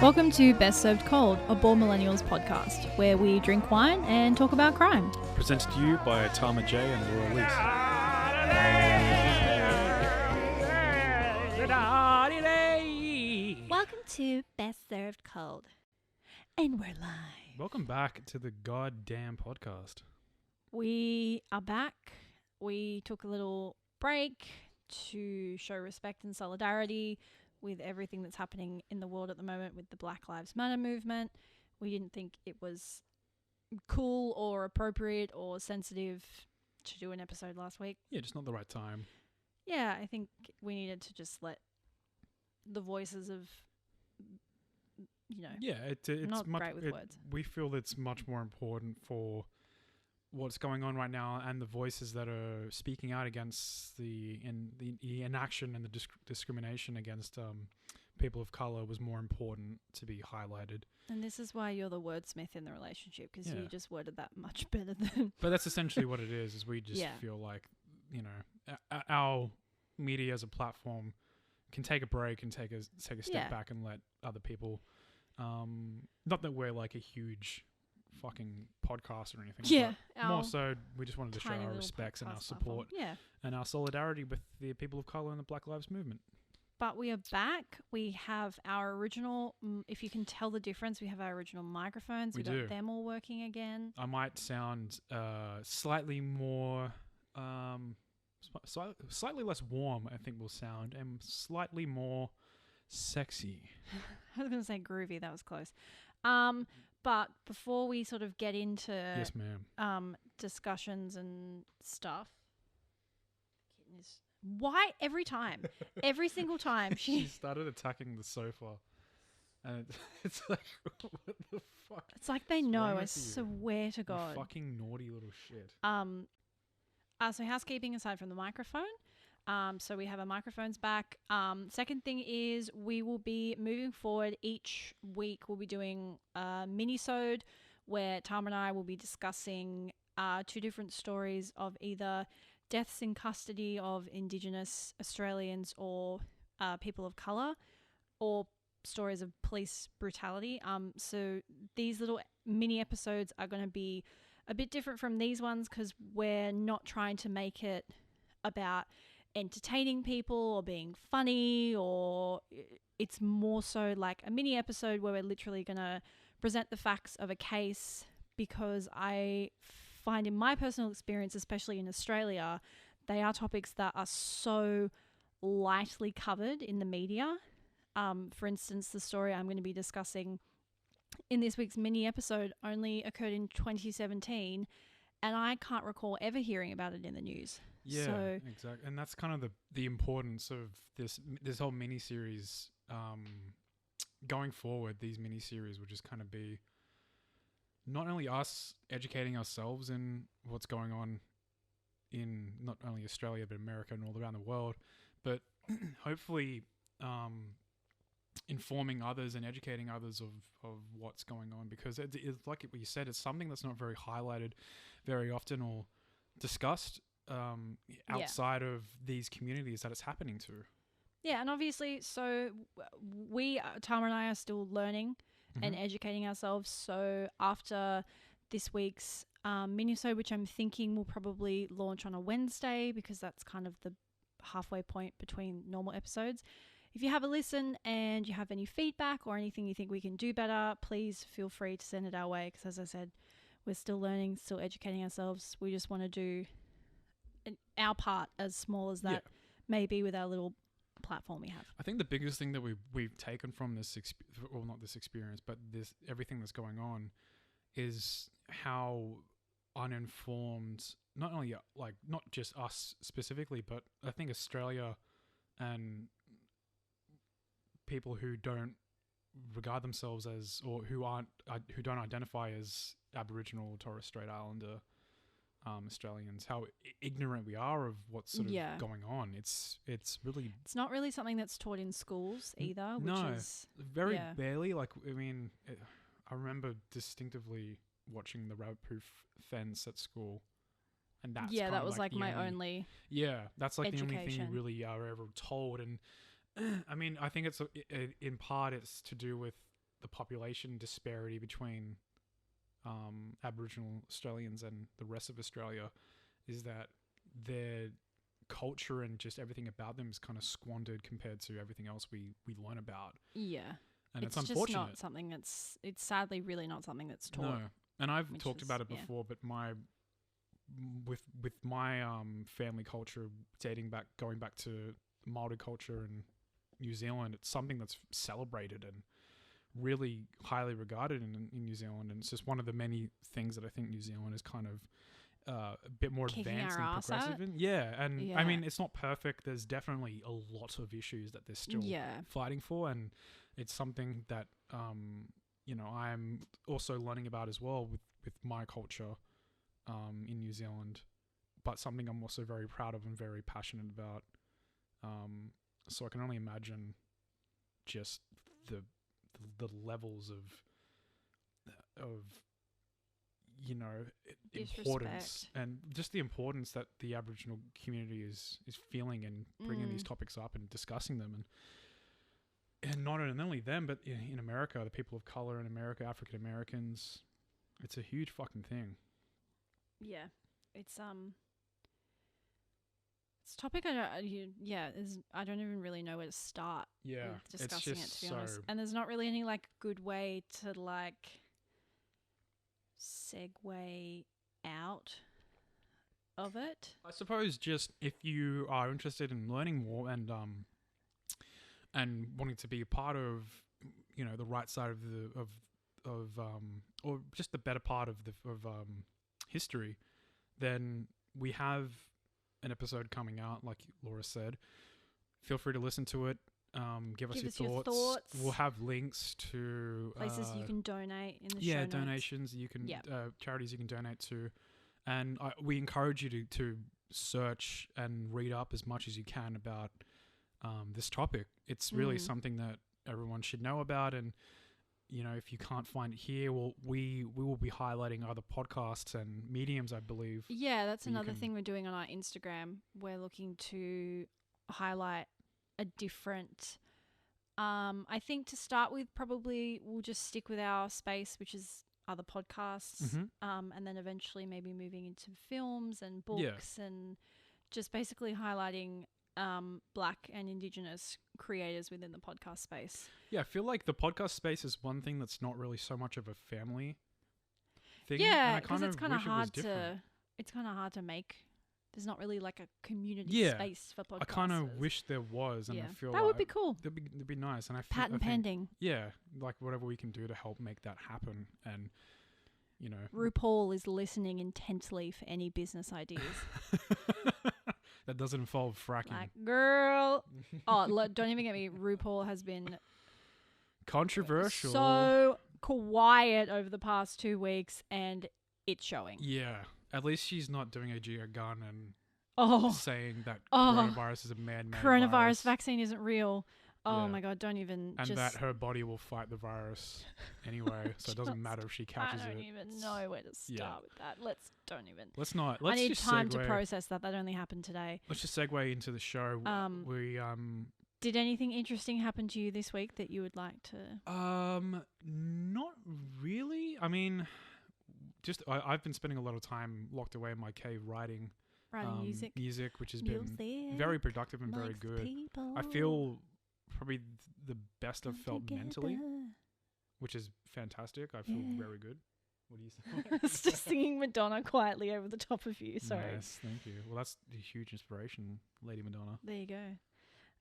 Welcome to Best Served Cold, a Bald Millennials podcast, where we drink wine and talk about crime. Presented to you by Tama J and Laura Lees. Welcome to Best Served Cold. And we're live. Welcome back to the goddamn podcast. We are back. We took a little break to show respect and solidarity with everything that's happening in the world at the moment with the Black Lives Matter movement. We didn't think it was cool or appropriate or sensitive to do an episode last week. Yeah, just not the right time. Yeah, I think we needed to just let the voices of, it's not much, great with words. We feel it's much more important for what's going on right now and the voices that are speaking out against the inaction and the discrimination against people of color was more important to be highlighted. And this is why you're the wordsmith in the relationship, because you just worded that much better than... But that's essentially what it is we just feel like, our media as a platform can take a break and take a step back and let other people... not that we're like a huge fucking podcast or anything. Yeah. But more so, we just wanted to show our respects and our support and our solidarity with the people of color and the Black Lives Movement. But we are back. We have our original, if you can tell the difference, we have our original microphones. We got them all working again. I might sound slightly more, slightly less warm, I think will sound, and slightly more sexy. I was going to say groovy. That was close. But before we sort of get into yes, ma'am. Discussions and stuff, why every time, every single time she started attacking the sofa, and it's like, what the fuck? It's like they know. I swear to God, you fucking naughty little shit. So housekeeping aside from the microphone. So we have our microphones back. Second thing is we will be moving forward each week. We'll be doing a mini-sode where Tama and I will be discussing two different stories of either deaths in custody of Indigenous Australians or people of colour, or stories of police brutality. So these little mini episodes are going to be a bit different from these ones because we're not trying to make it about entertaining people or being funny, or it's more so like a mini episode where we're literally going to present the facts of a case, because I find in my personal experience, especially in Australia, they are topics that are so lightly covered in the media. For instance, the story I'm going to be discussing in this week's mini episode only occurred in 2017, and I can't recall ever hearing about it in the news. Yeah, so, exactly. And that's kind of the importance of this whole mini-series. Going forward, these mini-series will just kind of be not only us educating ourselves in what's going on in not only Australia but America and all around the world, but hopefully informing others and educating others of what's going on, because it's like what you said, it's something that's not very highlighted very often or discussed outside of these communities that it's happening to. Yeah, and obviously, so we, Tama and I, are still learning and educating ourselves. So after this week's mini-sode, which I'm thinking will probably launch on a Wednesday, because that's kind of the halfway point between normal episodes. If you have a listen and you have any feedback or anything you think we can do better, please feel free to send it our way, because as I said, we're still learning, still educating ourselves. We just want to do our part, as small as that may be, with our little platform we have. I think the biggest thing that we've taken from this not this experience, but everything that's going on, is how uninformed, not only not just us specifically, but I think Australia and people who don't regard themselves as, or who don't identify as Aboriginal or Torres Strait Islander Australians, how ignorant we are of what's sort of going on. It's not really something that's taught in schools either. Very barely. Like, I mean, I remember distinctively watching the rabbit-proof fence at school, and that's that was like my only that's like education. The only thing you really are ever told. And I mean, I think it's in part it's to do with the population disparity between Aboriginal Australians and the rest of Australia is that their culture and just everything about them is kind of squandered compared to everything else we learn about. Yeah. And it's just unfortunate. not something it's sadly really not something that's taught. No. And I've which talked is- about it yeah. before, but with my family culture going back to Maori culture in New Zealand, it's something that's celebrated and really highly regarded in New Zealand, and it's just one of the many things that I think New Zealand is kind of a bit more Kicking advanced our and ass progressive at? in. Yeah, and I Yeah. mean it's not perfect. There's definitely a lot of issues that they're still Yeah. fighting for, and it's something that I'm also learning about as well with my culture in New Zealand, but something I'm also very proud of and very passionate about. So I can only imagine just the levels of importance Disrespect. and just the importance that the Aboriginal community is feeling and bringing these topics up and discussing them, and not only them, but in America, the people of color in America, African Americans, it's a huge fucking thing. Yeah. It's a topic I don't even really know where to start Yeah, with it's discussing it, just to be honest. so And there's not really any like good way to like segue out of it. I suppose just if you are interested in learning more and wanting to be a part of the right side of the or just the better part of history, then we have an episode coming out, like Laura said. Feel free to listen to it. Give us your thoughts. We'll have links to Places you can donate in the show notes. donations you can Yep. charities you can donate to, and we encourage you to search and read up as much as you can about this topic. It's really something that everyone should know about, and if you can't find it here, we will be highlighting other podcasts and mediums, I believe. Yeah, that's that you another can- thing we're doing on our Instagram. We're looking to highlight a different I think to start with, probably we'll just stick with our space, which is other podcasts, and then eventually maybe moving into films and books and just basically highlighting Black and Indigenous creators within the podcast space. Yeah, I feel like the podcast space is one thing that's not really so much of a family thing. Yeah, because it's kind of wish it was hard different. to make. There's not really like a community space for podcasters. I kind of wish there was, and I feel that would be cool. That'd be nice, and I Patent think, pending. Yeah, like whatever we can do to help make that happen, and RuPaul is listening intensely for any business ideas. that doesn't involve fracking. Like, girl. Oh, look, don't even get me. RuPaul has been Controversial. so quiet over the past 2 weeks, and it's showing. Yeah, at least she's not doing a Gia gun and saying that Oh. coronavirus is a man-made Coronavirus virus. vaccine isn't real. Oh Yeah. my God, don't even And just... that her body will fight the virus anyway, so it doesn't matter if she catches it. I don't even know where to start with that. Don't even. Let's not. I Let's need just time segue. to process that. That only happened today. Let's just segue into the show. We Did anything interesting happen to you this week that you would like to... not really. I mean, just I've been spending a lot of time locked away in my cave writing music, which has been very productive and very good. I feel probably the best I've felt mentally, which is fantastic. I feel very good. What do you say? It's just singing Madonna quietly over the top of you. Sorry. Yes, thank you. Well, that's a huge inspiration, Lady Madonna. There you go.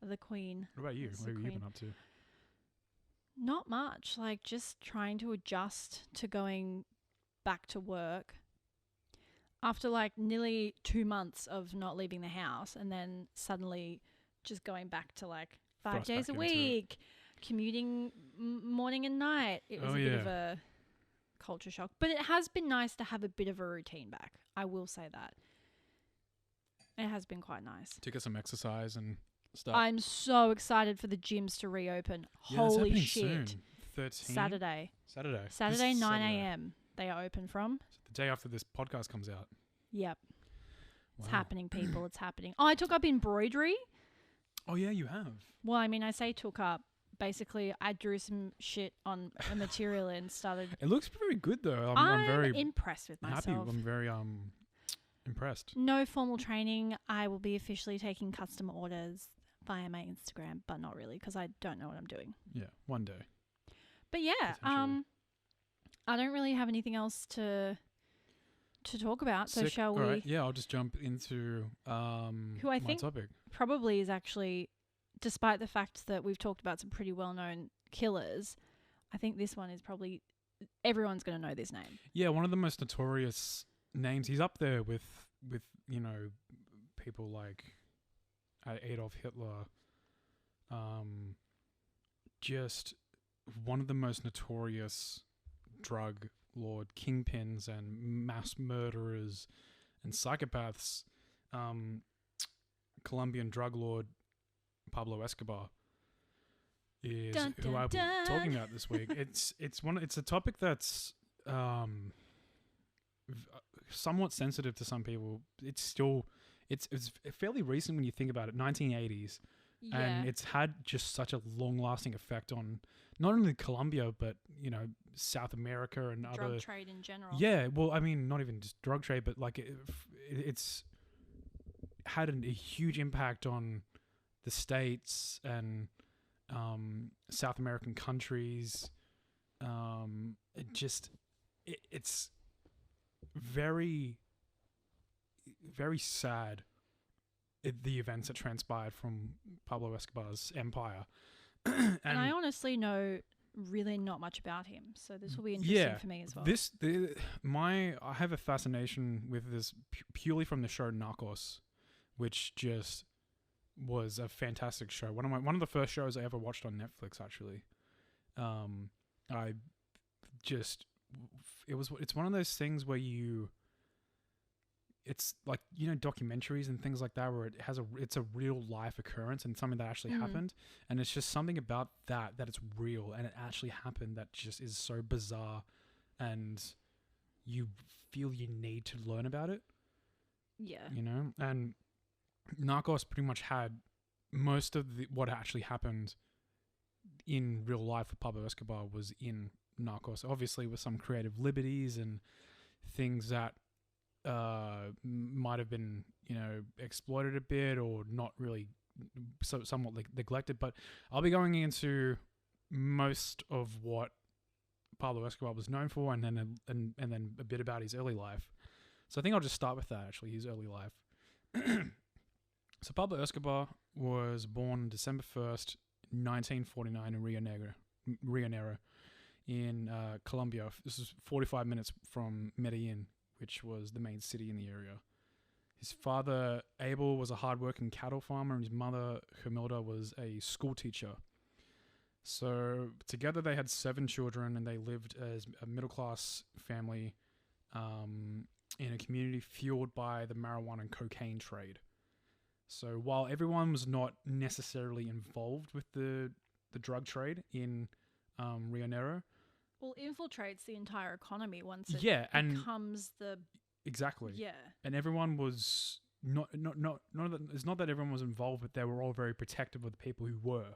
The Queen. What about you? That's What the have you Queen. been up to? Not much. Like, just trying to adjust to going back to work after like nearly 2 months of not leaving the house, and then suddenly just going back to like 5 Thrust days back a into it. week, commuting morning and night. It was a bit of a culture shock, but it has been nice to have a bit of a routine back. I will say that. It has been quite nice. To get some exercise and stuff. I'm so excited for the gyms to reopen. Yeah, that's Holy happening shit. soon. 13? Saturday. This Saturday, is 9 Saturday. a.m. they are open from. So the day after this podcast comes out. Yep. It's Wow. happening, people. It's happening. Oh, I took up embroidery. Oh yeah, you have. Well, I mean, I say took up, basically I drew some shit on a material and started. It looks very good though. I'm very impressed with myself. happy. I'm very impressed. No formal training. I will be officially taking custom orders via my Instagram, but not really because I don't know what I'm doing. Yeah, one day. But yeah, Potentially. I don't really have anything else to talk about. So Sick. shall we? All right. Yeah, I'll just jump into Who I my think topic. probably is actually, despite the fact that we've talked about some pretty well-known killers, I think this one is probably everyone's going to know this name. Yeah, one of the most notorious names. He's up there with you know, people like Adolf Hitler. Just one of the most notorious drug lord kingpins and mass murderers and psychopaths. Colombian drug lord Pablo Escobar is Dun, who dun, I'll be dun. talking about this week. It's a topic that's somewhat sensitive to some people. It's fairly recent when you think about it, 1980s, Yeah. and it's had just such a long-lasting effect on not only Colombia but, you know, South America and drug other trade in general. Yeah, well, I mean, not even just drug trade, but like it's had a huge impact on the States and South American countries. It's very, very sad, the events that transpired from Pablo Escobar's empire. and I honestly know really not much about him, so this will be interesting for me as well. I have a fascination with this purely from the show Narcos, which just was a fantastic show. One of the first shows I ever watched on Netflix, actually. It's one of those things where it's like, you know, documentaries and things like that where it's a real life occurrence and something that actually happened, and it's just something about that it's real and it actually happened that just is so bizarre, and you feel you need to learn about it. Yeah. You know, and Narcos pretty much had most of what actually happened in real life for Pablo Escobar was in Narcos, obviously with some creative liberties and things that might have been, you know, exploited a bit or not really, somewhat neglected. But I'll be going into most of what Pablo Escobar was known for, and then a bit about his early life. So I think I'll just start with that, actually, his early life. So Pablo Escobar was born December 1st, 1949 in Rio Negro in Colombia. This is 45 minutes from Medellin, which was the main city in the area. His father, Abel, was a hardworking cattle farmer, and his mother, Humilda, was a school teacher. So together they had 7 children, and they lived as a middle-class family in a community fueled by the marijuana and cocaine trade. So while everyone was not necessarily involved with the drug trade in Rio Negro, Well, infiltrates the entire economy once it becomes the... Exactly. Yeah. And everyone was it's not that everyone was involved, but they were all very protective of the people who were.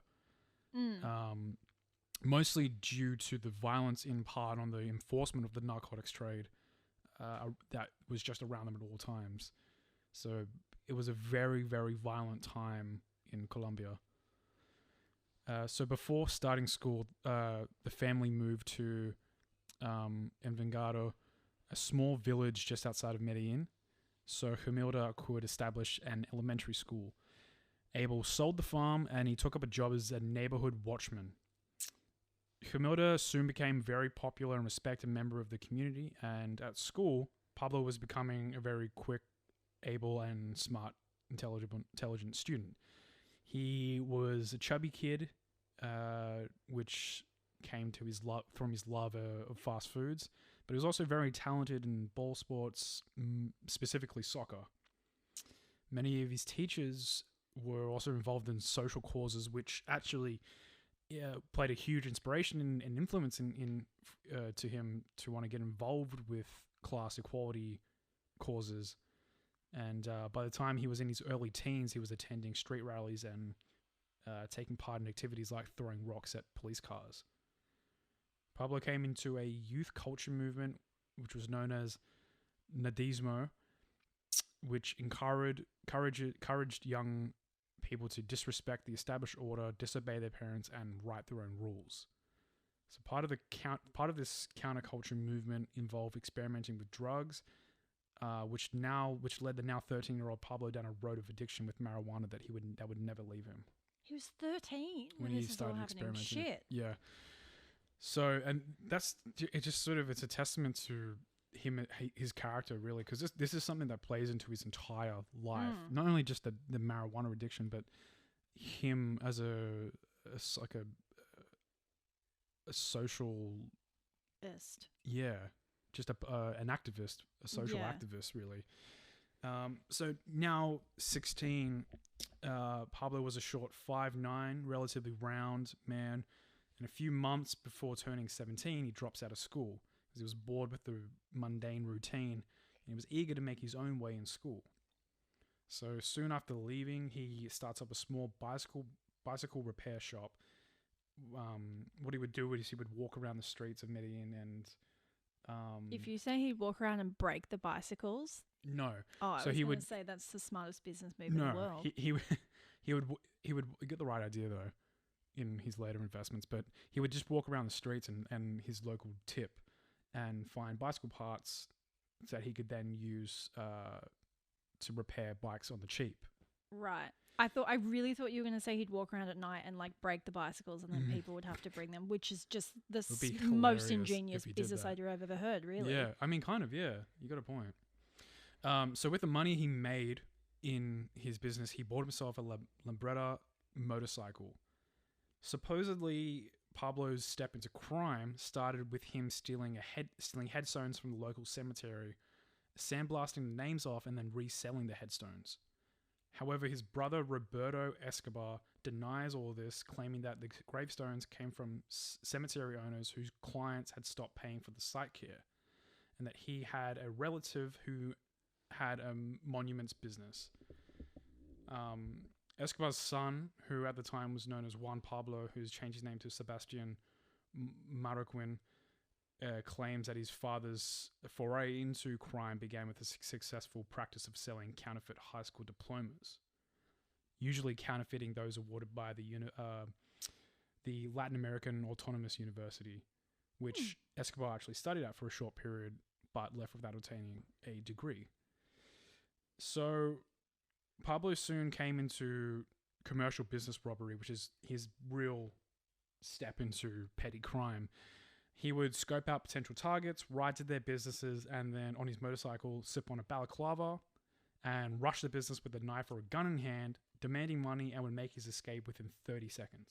Mostly due to the violence in part on the enforcement of the narcotics trade that was just around them at all times. So it was a very, very violent time in Colombia. So before starting school, the family moved to Envigado, a small village just outside of Medellin, so Humilda could establish an elementary school. Abel sold the farm and he took up a job as a neighborhood watchman. Humilda soon became a very popular and respected member of the community, and at school, Pablo was becoming a very quick, able, and smart, intelligent student. He was a chubby kid, which came to from his love of fast foods, but he was also very talented in ball sports, specifically soccer. Many of his teachers were also involved in social causes, which actually played a huge inspiration and influence to him to want to get involved with class equality causes. And by the time he was in his early teens, he was attending street rallies and taking part in activities like throwing rocks at police cars. Pablo came into a youth culture movement, which was known as Nadismo, which encouraged young people to disrespect the established order, disobey their parents, and write their own rules. So part of this counterculture movement involved experimenting with drugs, which led the now 13-year-old Pablo down a road of addiction with marijuana that would never leave him. He was 13 when this he is started all happening. experimenting. Shit. Yeah. So, and it's a testament to him, his character, really, because this is something that plays into his entire life. Not only just the marijuana addiction, but him as a social, yeah, just an activist, a social activist, really. So now 16, Pablo was a short 5'9", relatively round man. And a few months before turning 17, he drops out of school because he was bored with the mundane routine and he was eager to make his own way in school. So soon after leaving, he starts up a small bicycle repair shop. What he would do is he would walk around the streets of Medellin and... if you say he'd walk around and break the bicycles... No. Oh, so he would say that's the smartest business move in the world. He would get the right idea, though, in his later investments, but he would just walk around the streets and his local tip and find bicycle parts that he could then use to repair bikes on the cheap. Right. I really thought you were going to say he'd walk around at night and like break the bicycles and then people would have to bring them, which is just the most ingenious business idea I've ever heard, really. Yeah, I mean, kind of, yeah. You got a point. So with the money he made in his business, he bought himself a Lambretta motorcycle. Supposedly, Pablo's step into crime started with him stealing headstones from the local cemetery, sandblasting the names off, and then reselling the headstones. However, his brother Roberto Escobar denies all this, claiming that the gravestones came from cemetery owners whose clients had stopped paying for the site care, and that he had a relative who had a monuments business. Escobar's son, who at the time was known as Juan Pablo, who's changed his name to Sebastian Marroquin, claims that his father's foray into crime began with a successful practice of selling counterfeit high school diplomas, usually counterfeiting those awarded by the Latin American Autonomous University, which Escobar actually studied at for a short period, but left without obtaining a degree. So Pablo soon came into commercial business robbery, which is his real step into petty crime. He would scope out potential targets, ride to their businesses, and then on his motorcycle sip on a balaclava and rush the business with a knife or a gun in hand, demanding money, and would make his escape within 30 seconds.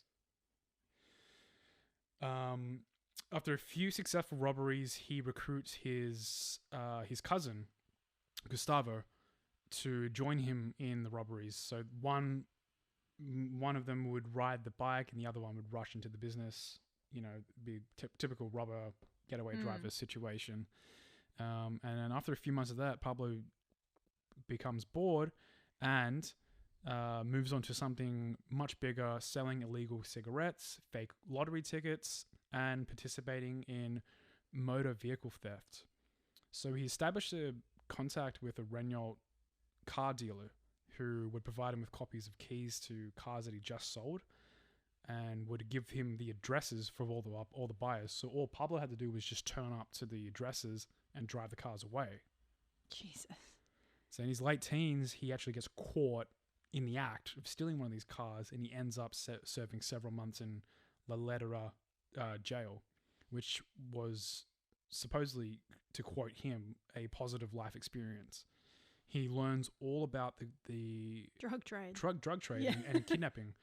After a few successful robberies, he recruits his cousin, Gustavo, to join him in the robberies. So one of them would ride the bike and the other one would rush into the business, be typical robber getaway driver situation. And then after a few months of that, Pablo becomes bored and moves on to something much bigger, selling illegal cigarettes, fake lottery tickets, and participating in motor vehicle theft. So he established a contact with a Renault car dealer who would provide him with copies of keys to cars that he just sold and would give him the addresses for all the buyers. So all Pablo had to do was just turn up to the addresses and drive the cars away. Jesus. So in his late teens, he actually gets caught in the act of stealing one of these cars, and he ends up serving several months in La Ledera jail, which was supposedly, to quote him, a positive life experience. He learns all about the drug trade, drug trade and kidnapping.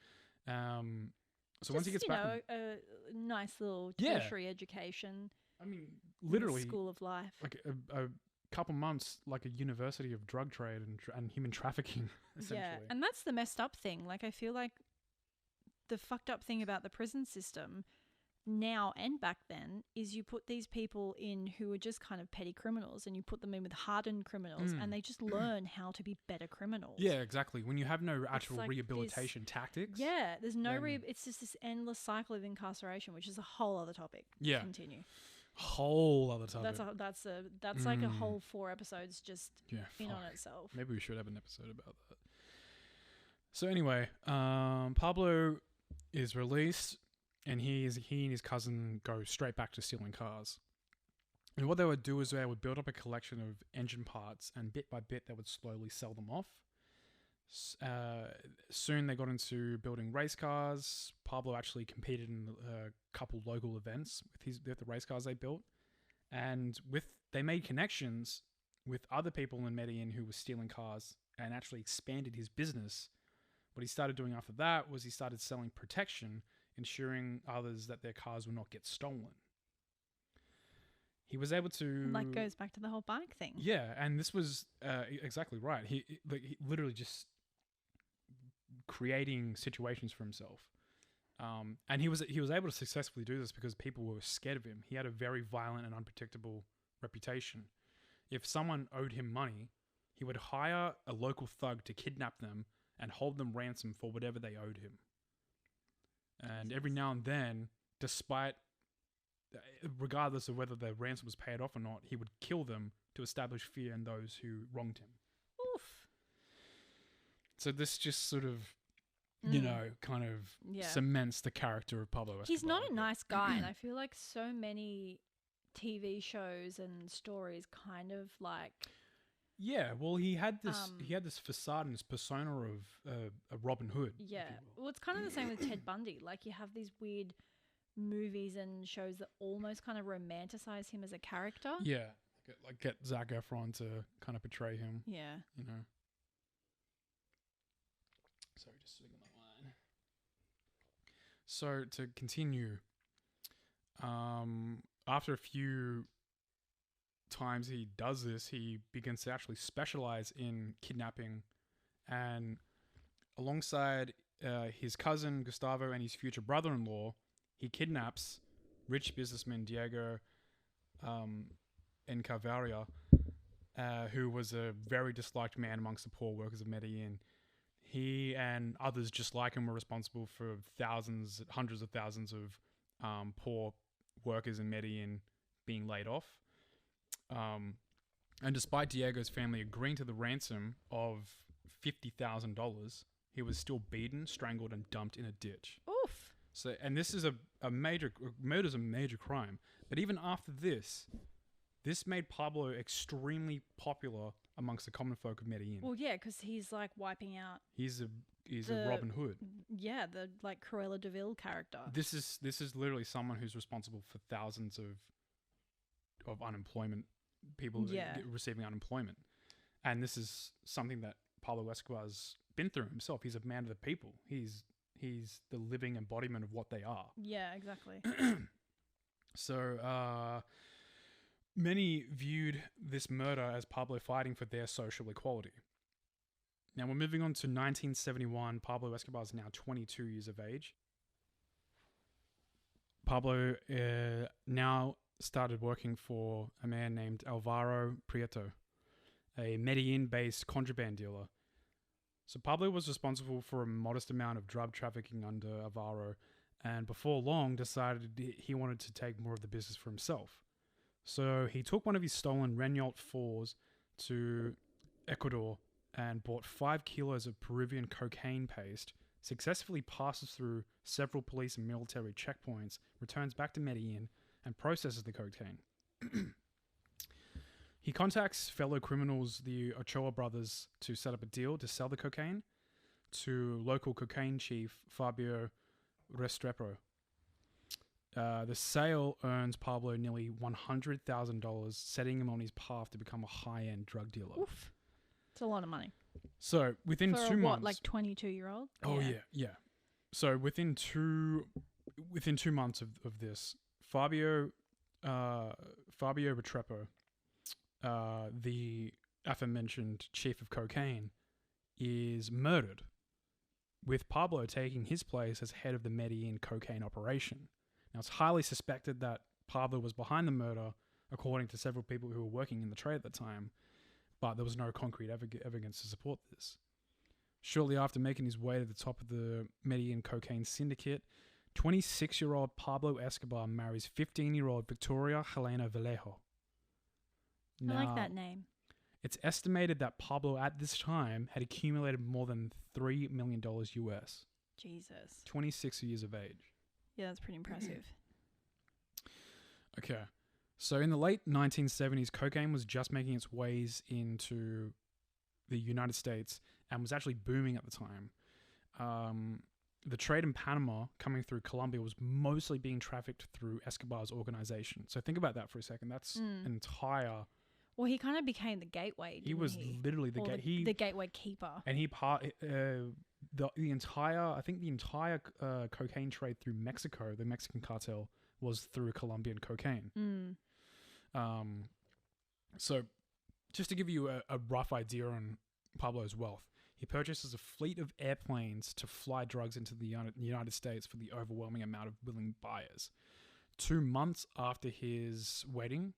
So once he gets back, a nice little tertiary education. I mean, literally, school of life, like a couple months, like a university of drug trade and human trafficking. Essentially. Yeah, and that's the messed up thing. Like, I feel like the fucked up thing about the prison system, now and back then is you put these people in who are just kind of petty criminals and you put them in with hardened criminals and they just learn how to be better criminals. Yeah, exactly. When you have no actual like rehabilitation tactics. Yeah, there's no then- it's just this endless cycle of incarceration, which is a whole other topic. Yeah. Continue. Whole other topic. That's like a whole 4 episodes just yeah, in on fuck. itself. Maybe we should have an episode about that. So anyway, Pablo is released, and he and his cousin go straight back to stealing cars. And what they would do is they would build up a collection of engine parts, and bit by bit they would slowly sell them off. Soon they got into building race cars. Pablo actually competed in a couple local events with the race cars they built, and they made connections with other people in Medellin who were stealing cars and actually expanded his business. What he started doing after that was he started selling protection, ensuring others that their cars will not get stolen. He was able to... Like, goes back to the whole bike thing. Yeah, and this was exactly right. He literally just creating situations for himself. And he was able to successfully do this because people were scared of him. He had a very violent and unpredictable reputation. If someone owed him money, he would hire a local thug to kidnap them and hold them ransom for whatever they owed him. And every now and then, regardless of whether the ransom was paid off or not, he would kill them to establish fear in those who wronged him. Oof. So this just sort of, kind of cements the character of Pablo Escobar. He's not a nice guy, and I feel like so many TV shows and stories kind of like... Yeah, well, he had this facade and this persona of a Robin Hood. Yeah, well, it's kind of the same with Ted Bundy. Like, you have these weird movies and shows that almost kind of romanticize him as a character. Yeah, like get Zac Efron to kind of portray him. Yeah. Sorry, just sitting on that line. So to continue, after a few times he does this, he begins to actually specialize in kidnapping, and alongside his cousin Gustavo and his future brother-in-law, he kidnaps rich businessman Diego Echevarria, who was a very disliked man amongst the poor workers of Medellin. He and others just like him were responsible for hundreds of thousands of poor workers in Medellin being laid off. And despite Diego's family agreeing to the ransom of $50,000, he was still beaten, strangled, and dumped in a ditch. Oof. So, and this is murder's a major crime. But even after this made Pablo extremely popular amongst the common folk of Medellin. Well, yeah, because he's like wiping out... He's a Robin Hood. Yeah, the like Cruella de Vil character. This is literally someone who's responsible for thousands of unemployment people receiving unemployment, and this is something that Pablo Escobar's been through himself. He's a man of the people. He's the living embodiment of what they are. Yeah, exactly. So many viewed this murder as Pablo fighting for their social equality. Now we're moving on to 1971. Pablo Escobar is now 22 years of age. Pablo now started working for a man named Alvaro Prieto, a Medellin-based contraband dealer. So Pablo was responsible for a modest amount of drug trafficking under Alvaro, and before long decided he wanted to take more of the business for himself. So he took one of his stolen Renault 4s to Ecuador and bought 5 kilos of Peruvian cocaine paste, successfully passes through several police and military checkpoints, returns back to Medellin, and processes the cocaine. He contacts fellow criminals, the Ochoa brothers, to set up a deal to sell the cocaine to local cocaine chief Fabio Restrepo. The sale earns Pablo nearly $100,000, setting him on his path to become a high-end drug dealer. Oof. It's a lot of money. So within For 2 months... like 22-year-old? Oh, yeah. So within two months of this, Fabio Restrepo, the aforementioned chief of cocaine, is murdered, with Pablo taking his place as head of the Medellin cocaine operation. Now, it's highly suspected that Pablo was behind the murder, according to several people who were working in the trade at the time, but there was no concrete evidence to support this. Shortly after making his way to the top of the Medellin cocaine syndicate, 26-year-old Pablo Escobar marries 15-year-old Victoria Helena Vallejo. I like that name. It's estimated that Pablo at this time had accumulated more than $3 million US. Jesus. 26 years of age. Yeah, that's pretty impressive. Okay. So in the late 1970s, cocaine was just making its ways into the United States and was actually booming at the time. The trade in Panama coming through Colombia was mostly being trafficked through Escobar's organization. So think about that for a second. That's an entire... Well, he kind of became the gateway. He was literally the gateway. The gateway keeper. And he the entire cocaine trade through Mexico, the Mexican cartel, was through Colombian cocaine. So just to give you a rough idea on Pablo's wealth, he purchases a fleet of airplanes to fly drugs into the United States for the overwhelming amount of willing buyers. 2 months after his wedding,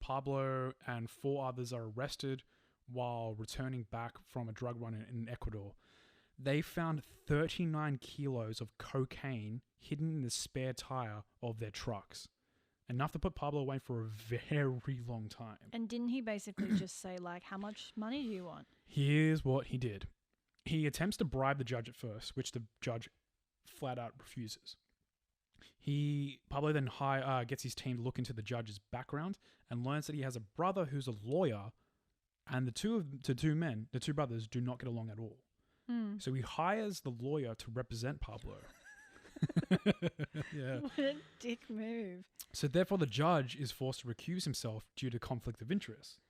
Pablo and 4 others are arrested while returning back from a drug run in Ecuador. They found 39 kilos of cocaine hidden in the spare tire of their trucks. Enough to put Pablo away for a very long time. And didn't he basically just say, like, how much money do you want? Here's what he did. He attempts to bribe the judge at first, which the judge flat out refuses. Pablo then gets his team to look into the judge's background and learns that he has a brother who's a lawyer, and the two brothers do not get along at all. So he hires the lawyer to represent Pablo. Yeah. What a dick move. So therefore the judge is forced to recuse himself due to conflict of interest.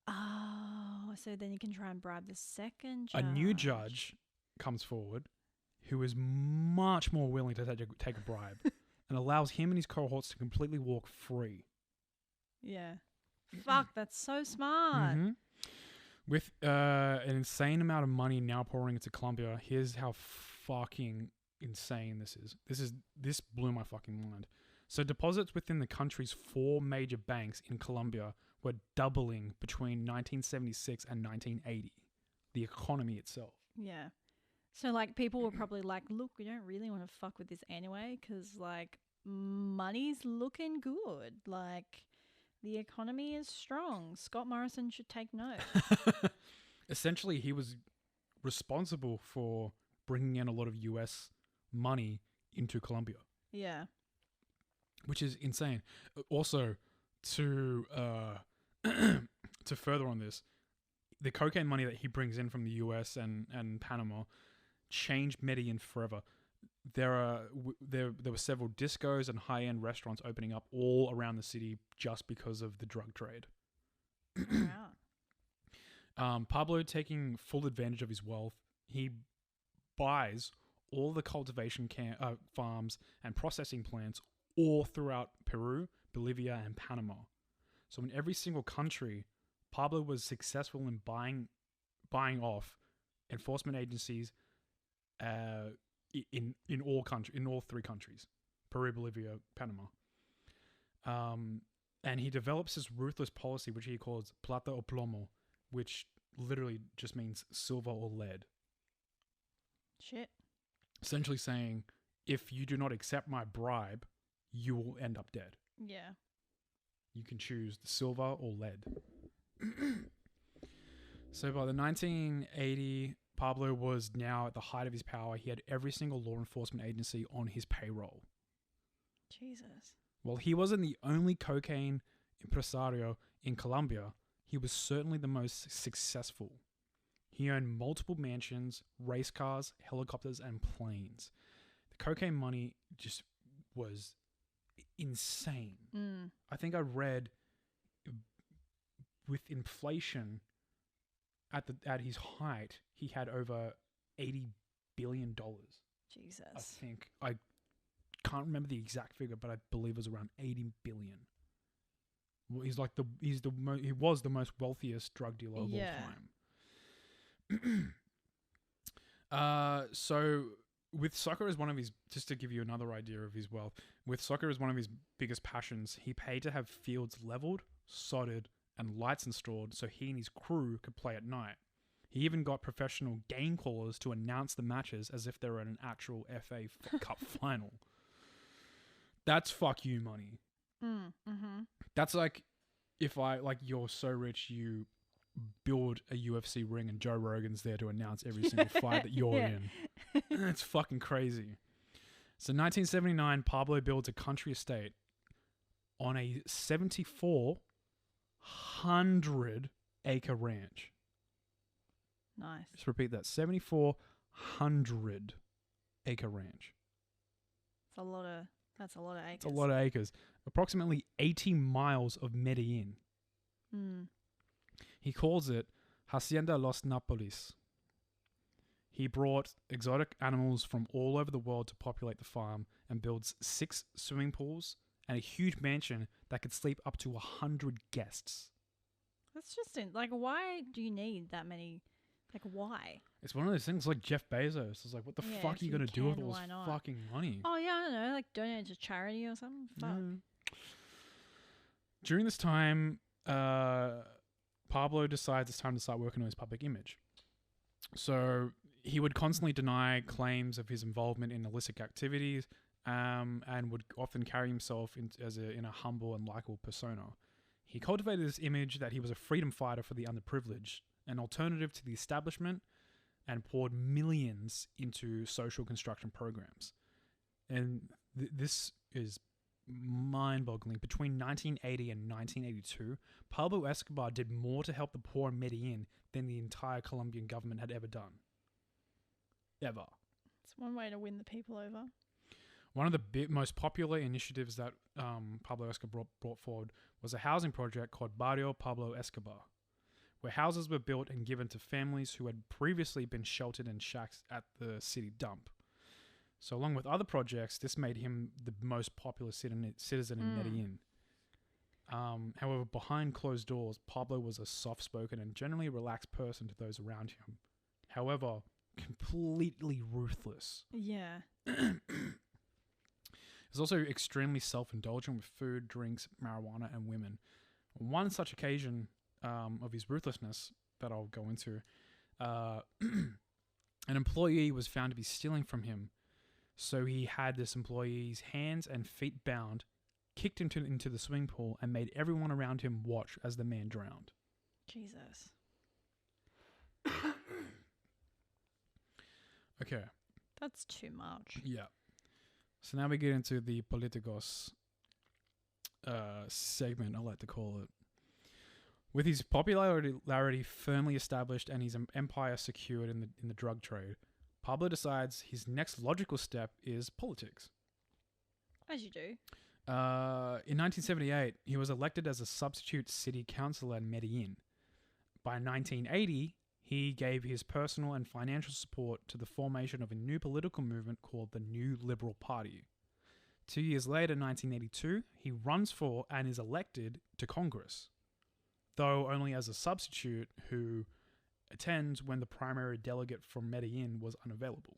Oh, so then you can try and bribe the second judge. A new judge comes forward who is much more willing to take a bribe and allows him and his cohorts to completely walk free. Yeah. Fuck, that's so smart. Mm-hmm. With an insane amount of money now pouring into Colombia, here's how fucking insane this is. This blew my fucking mind. So deposits within the country's 4 major banks in Colombia were doubling between 1976 and 1980. The economy itself. Yeah. So, like, people were probably like, look, we don't really want to fuck with this anyway because, like, money's looking good. Like, the economy is strong. Scott Morrison should take note. Essentially, he was responsible for bringing in a lot of US money into Colombia. Yeah. Which is insane. Also, to further on this, the cocaine money that he brings in from the US and Panama changed Medellin forever. There were several discos and high-end restaurants opening up all around the city just because of the drug trade. Wow. Pablo, taking full advantage of his wealth, he buys all the cultivation farms and processing plants all throughout Peru, Bolivia, and Panama. So in every single country, Pablo was successful in buying off enforcement agencies in all 3 countries, Peru, Bolivia, Panama. And he develops this ruthless policy, which he calls plata o plomo, which literally just means silver or lead. Shit. Essentially saying, if you do not accept my bribe, you will end up dead. Yeah. You can choose the silver or lead. So by the 1980, Pablo was now at the height of his power. He had every single law enforcement agency on his payroll. Jesus. While he wasn't the only cocaine impresario in Colombia, he was certainly the most successful. He owned multiple mansions, race cars, helicopters, and planes. The cocaine money just was insane. I think I read with inflation at his height, he had over $80 billion. Jesus. I think. I can't remember the exact figure, but I believe it was around 80 billion. Well, he was the most wealthiest drug dealer of all time. So with soccer as one of his, just to give you another idea of his wealth, with soccer as one of his biggest passions, he paid to have fields leveled, sodded, and lights installed so he and his crew could play at night. He even got professional game callers to announce the matches as if they were at an actual FA Cup final. That's fuck you money. Mm-hmm. That's like if you're so rich you build a UFC ring and Joe Rogan's there to announce every single fight that you're in. It's fucking crazy. So 1979, Pablo builds a country estate on a 7,400 acre ranch. Nice. Just repeat that. 7,400 acre ranch. That's a lot of acres. It's a lot of acres. Approximately 80 miles of Medellin. Mm. He calls it Hacienda Los Napolis. He brought exotic animals from all over the world to populate the farm and builds 6 swimming pools and a huge mansion that could sleep up to 100 guests. That's just why do you need that many? Like, why? It's one of those things like Jeff Bezos. It's like, what the fuck are you going to do with all this fucking money? Oh, yeah, I don't know. Like, donate it to charity or something? Fuck. Yeah. During this time, Pablo decides it's time to start working on his public image. So he would constantly deny claims of his involvement in illicit activities and would often carry himself in a humble and likable persona. He cultivated this image that he was a freedom fighter for the underprivileged, an alternative to the establishment, and poured millions into social construction programs. And this is mind-boggling. Between 1980 and 1982, Pablo Escobar did more to help the poor in Medellin than the entire Colombian government had ever done. Ever. It's one way to win the people over. One of the most popular initiatives that Pablo Escobar brought forward was a housing project called Barrio Pablo Escobar, where houses were built and given to families who had previously been sheltered in shacks at the city dump. So along with other projects, this made him the most popular citizen in Medellin. However, behind closed doors, Pablo was a soft-spoken and generally relaxed person to those around him. However, completely ruthless. Yeah. He's also extremely self-indulgent with food, drinks, marijuana, and women. On one such occasion of his ruthlessness that I'll go into, an employee was found to be stealing from him. So he had this employee's hands and feet bound, kicked into the swimming pool, and made everyone around him watch as the man drowned. Jesus. Okay. That's too much. Yeah. So now we get into the politicos segment, I like to call it. With his popularity firmly established and his empire secured in the drug trade, Pablo decides his next logical step is politics. As you do. In 1978, he was elected as a substitute city councillor in Medellin. By 1980, he gave his personal and financial support to the formation of a new political movement called the New Liberal Party. 2 years later, 1982, he runs for and is elected to Congress, though only as a substitute who attends when the primary delegate from Medellin was unavailable.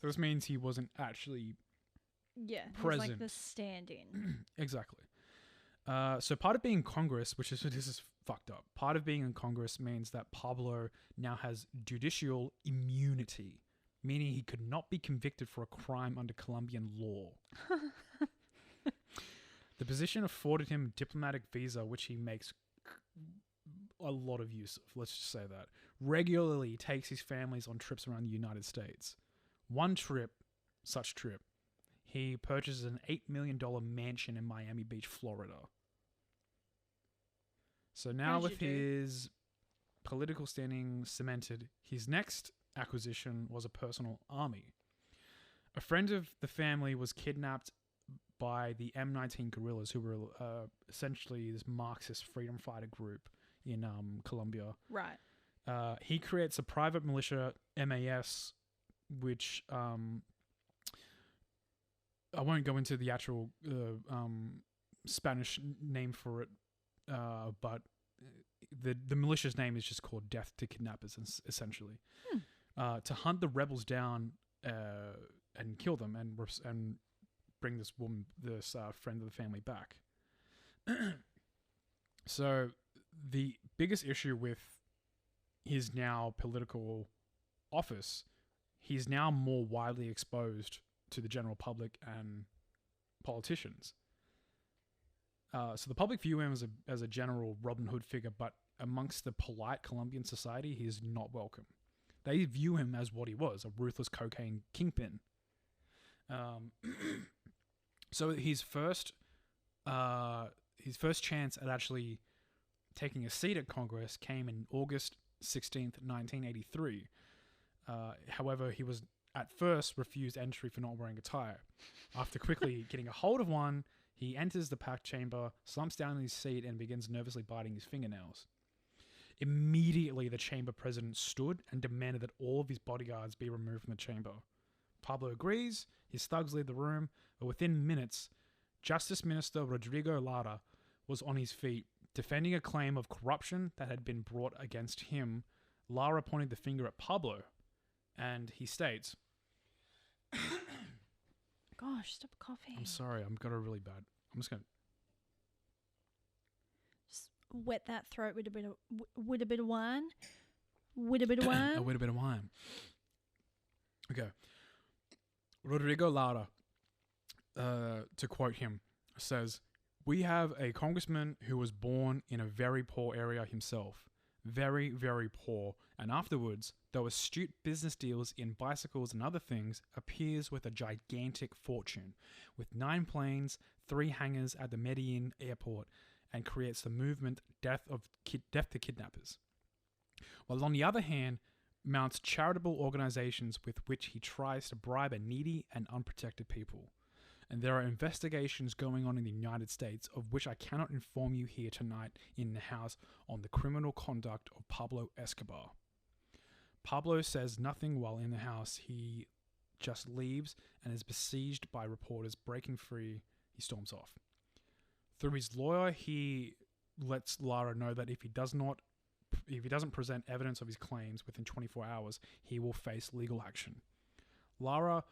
So this means he wasn't actually present. He's like the stand-in. Exactly. So part of being in Congress, this is fucked up. Part of being in Congress means that Pablo now has judicial immunity, meaning he could not be convicted for a crime under Colombian law. The position afforded him a diplomatic visa, which he makes a lot of use of. Let's just say that. Regularly takes his families on trips around the United States. One such trip, he purchases an $8 million mansion in Miami Beach, Florida. So now with his political standing cemented, his next acquisition was a personal army. A friend of the family was kidnapped by the M19 guerrillas, who were essentially this Marxist freedom fighter group in Colombia. Right. He creates a private militia, MAS, which I won't go into the actual Spanish name for it, but the militia's name is just called Death to Kidnappers, essentially. To hunt the rebels down and kill them and bring this woman, this friend of the family, back. So the biggest issue with his now political office, he's now more widely exposed to the general public and politicians. So the public view him as a general Robin Hood figure, but amongst the polite Colombian society, he is not welcome. They view him as what he was, a ruthless cocaine kingpin. So his first chance at actually taking a seat at Congress came in August 16th, 1983. However, he was at first refused entry for not wearing a tie. After quickly getting a hold of one, he enters the packed chamber, slumps down in his seat, and begins nervously biting his fingernails. Immediately, the chamber president stood and demanded that all of his bodyguards be removed from the chamber. Pablo agrees, his thugs leave the room, but within minutes, Justice Minister Rodrigo Lara was on his feet, defending a claim of corruption that had been brought against him. Lara pointed the finger at Pablo, and he states, Gosh, stop coughing. I'm sorry, I've got a really bad... I'm just going to... Just wet that throat with a bit of wine. With a bit of wine. With a bit of wine. Okay. Rodrigo Lara, to quote him, says, "We have a congressman who was born in a very poor area himself. Very, very poor. And afterwards, though astute business deals in bicycles and other things, appears with a gigantic fortune, with 9 planes, 3 hangars at the Medellin airport, and creates the movement Death to Kidnappers. While on the other hand, mounts charitable organizations with which he tries to bribe a needy and unprotected people. And there are investigations going on in the United States of which I cannot inform you here tonight in the House on the criminal conduct of Pablo Escobar." Pablo says nothing while in the House. He just leaves and is besieged by reporters. Breaking free, he storms off. Through his lawyer, he lets Lara know that if he doesn't present evidence of his claims within 24 hours, he will face legal action. Lara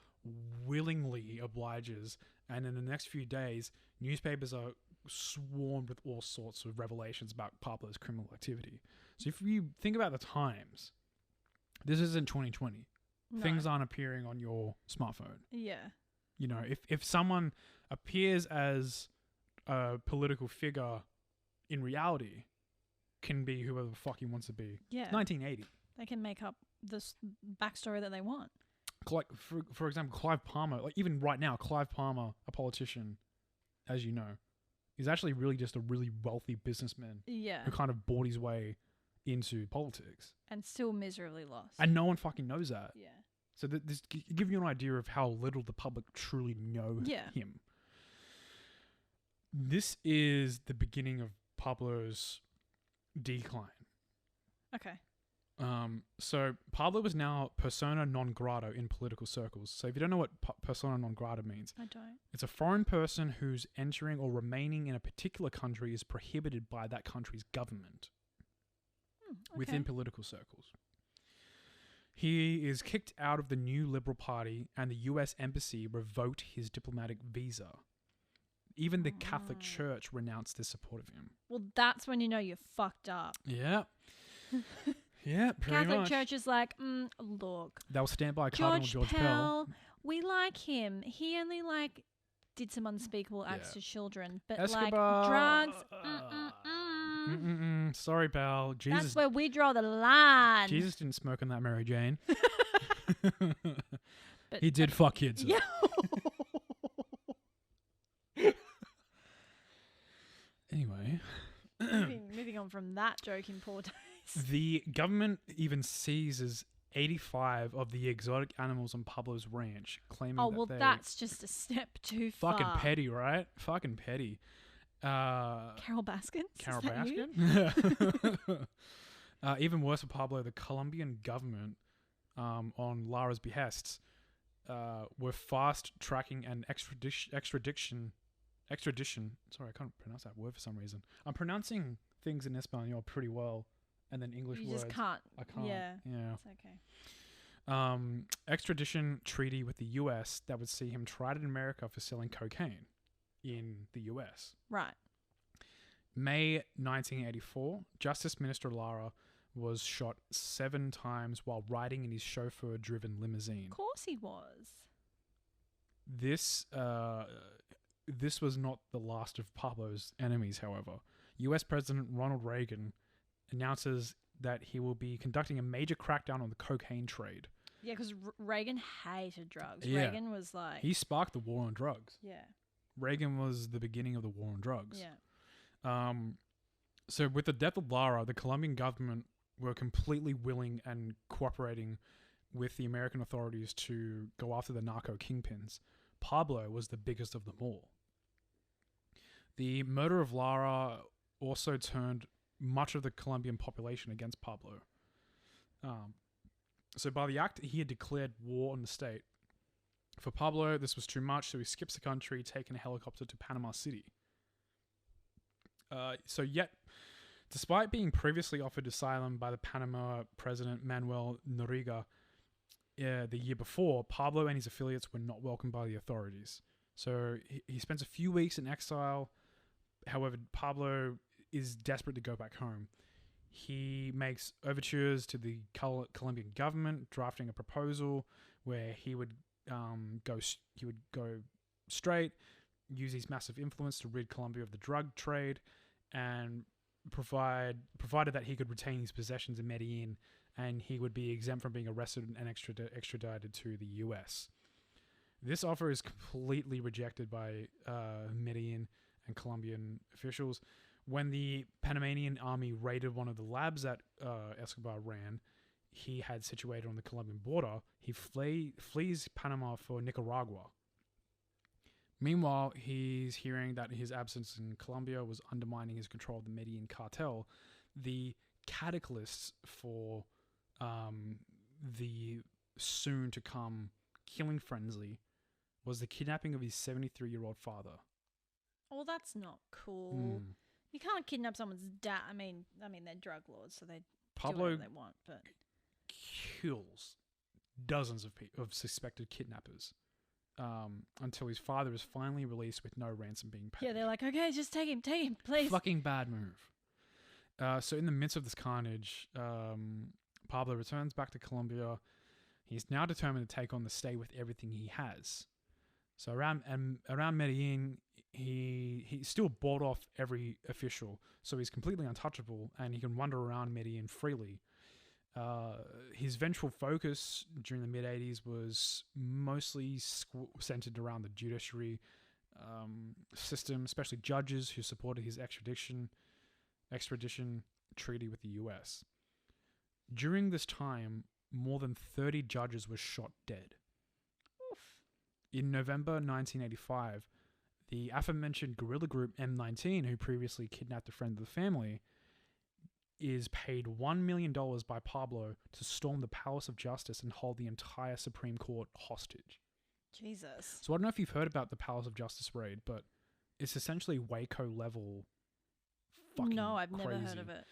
willingly obliges, and in the next few days, newspapers are swarmed with all sorts of revelations about Pablo's criminal activity. So if you think about the times, this isn't 2020. No. Things aren't appearing on your smartphone. Yeah. You know, if someone appears as a political figure in reality, can be whoever the fuck he wants to be. Yeah. It's 1980. They can make up this backstory that they want. Like, for example, Clive Palmer, like even right now, Clive Palmer, a politician, as you know, is actually really just a really wealthy businessman Yeah. who kind of bought his way into politics. And still miserably lost. And no one fucking knows that. Yeah. So this give you an idea of how little the public truly know him. This is the beginning of Pablo's decline. Okay. So Pablo was now persona non grata in political circles. So if you don't know what persona non grata means, I don't. it's a foreign person whose entering or remaining in a particular country is prohibited by that country's government within political circles. He is kicked out of the new Liberal Party, and the US Embassy revoked his diplomatic visa. Even the Catholic Church renounced their support of him. Well, that's when you know you're fucked up. Yeah. Yeah, pretty Catholic much. Church is like, look, They'll stand by Cardinal George Pell. We like him. He only did some unspeakable acts to children, but Escobar. drugs. Sorry, pal. Jesus. That's where we draw the line. Jesus didn't smoke on that Mary Jane. But he did fuck kids. Yeah. Anyway. moving on from that joke in poor taste. The government even seizes 85 of the exotic animals on Pablo's ranch, claiming that's just a step too far. Fucking petty, right? Fucking petty. Carol Baskin? Carol Baskin? Even worse for Pablo, the Colombian government, on Lara's behests, were fast tracking an extradition. Sorry, I can't pronounce that word for some reason. I'm pronouncing things in Espanol pretty well, and then English You words. just can't. I can't. Yeah. Yeah. It's okay. extradition treaty with the US that would see him tried in America for selling cocaine in the US. Right. May 1984, Justice Minister Lara was shot 7 times while riding in his chauffeur-driven limousine. Of course he was. This was not the last of Pablo's enemies, however. US President Ronald Reagan announces that he will be conducting a major crackdown on the cocaine trade. Yeah, because Reagan hated drugs. Yeah. Reagan was like... He sparked the war on drugs. Yeah. Reagan was the beginning of the war on drugs. Yeah. So with the death of Lara, the Colombian government were completely willing and cooperating with the American authorities to go after the narco kingpins. Pablo was the biggest of them all. The murder of Lara also turned much of the Colombian population against Pablo. So by the act, he had declared war on the state. For Pablo, this was too much, so he skips the country, taking a helicopter to Panama City. Yet, despite being previously offered asylum by the Panama president Manuel Noriega the year before, Pablo and his affiliates were not welcomed by the authorities. So he spends a few weeks in exile. However, Pablo is desperate to go back home. He makes overtures to the Colombian government, drafting a proposal where he would go straight, use his massive influence to rid Colombia of the drug trade, and provided that he could retain his possessions in Medellin, and he would be exempt from being arrested and extradited to the US. This offer is completely rejected by Medellin and Colombian officials. When the Panamanian army raided one of the labs that Escobar ran, he had situated on the Colombian border, he flees Panama for Nicaragua. Meanwhile, he's hearing that his absence in Colombia was undermining his control of the Medellin cartel. The catalyst for the soon-to-come killing frenzy was the kidnapping of his 73-year-old father. Well, that's not cool. You can't kidnap someone's dad. I mean, they're drug lords, so they do whatever they want. But kills dozens of suspected kidnappers until his father is finally released with no ransom being paid. Yeah, they're like, okay, just take him, please. Fucking bad move. So in the midst of this carnage, Pablo returns back to Colombia. He's now determined to take on the state with everything he has. So around Medellin, he still bought off every official, so he's completely untouchable, and he can wander around Medellin freely. His vengeful focus during the mid-'80s was mostly centered around the judiciary system, especially judges who supported his extradition treaty with the US. During this time, more than 30 judges were shot dead. Oof. In November 1985, the aforementioned guerrilla group M19, who previously kidnapped a friend of the family, is paid $1 million by Pablo to storm the Palace of Justice and hold the entire Supreme Court hostage. Jesus. So I don't know if you've heard about the Palace of Justice raid, but it's essentially Waco level fucking No, I've crazy. never heard of it.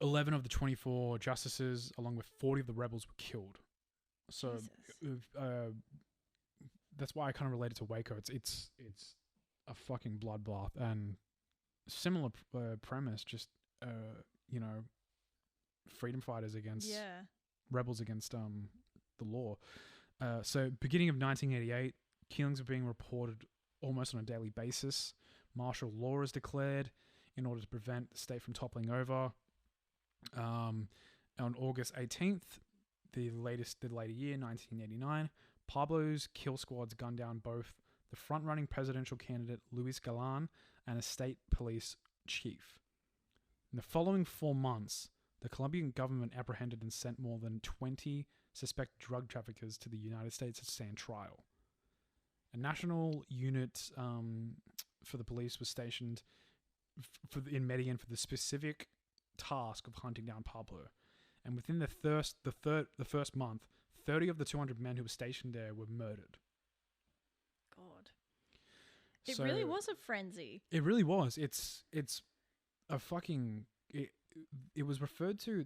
11 of the 24 justices, along with 40 of the rebels, were killed. So that's why I kind of related to Waco. It's a fucking bloodbath, and similar premise, just freedom fighters against rebels against the law. So beginning of 1988, killings are being reported almost on a daily basis. Martial law is declared in order to prevent the state from toppling over. On August 18th, the later year, 1989, Pablo's kill squads gunned down both the front-running presidential candidate Luis Galan and a state police chief. In the following 4 months, the Colombian government apprehended and sent more than 20 suspected drug traffickers to the United States to stand trial. A national unit for the police was stationed in Medellin for the specific task of hunting down Pablo. And within the first month, 30 of the 200 men who were stationed there were murdered. God. It really was a frenzy. It really was. It's a fucking... It was referred to...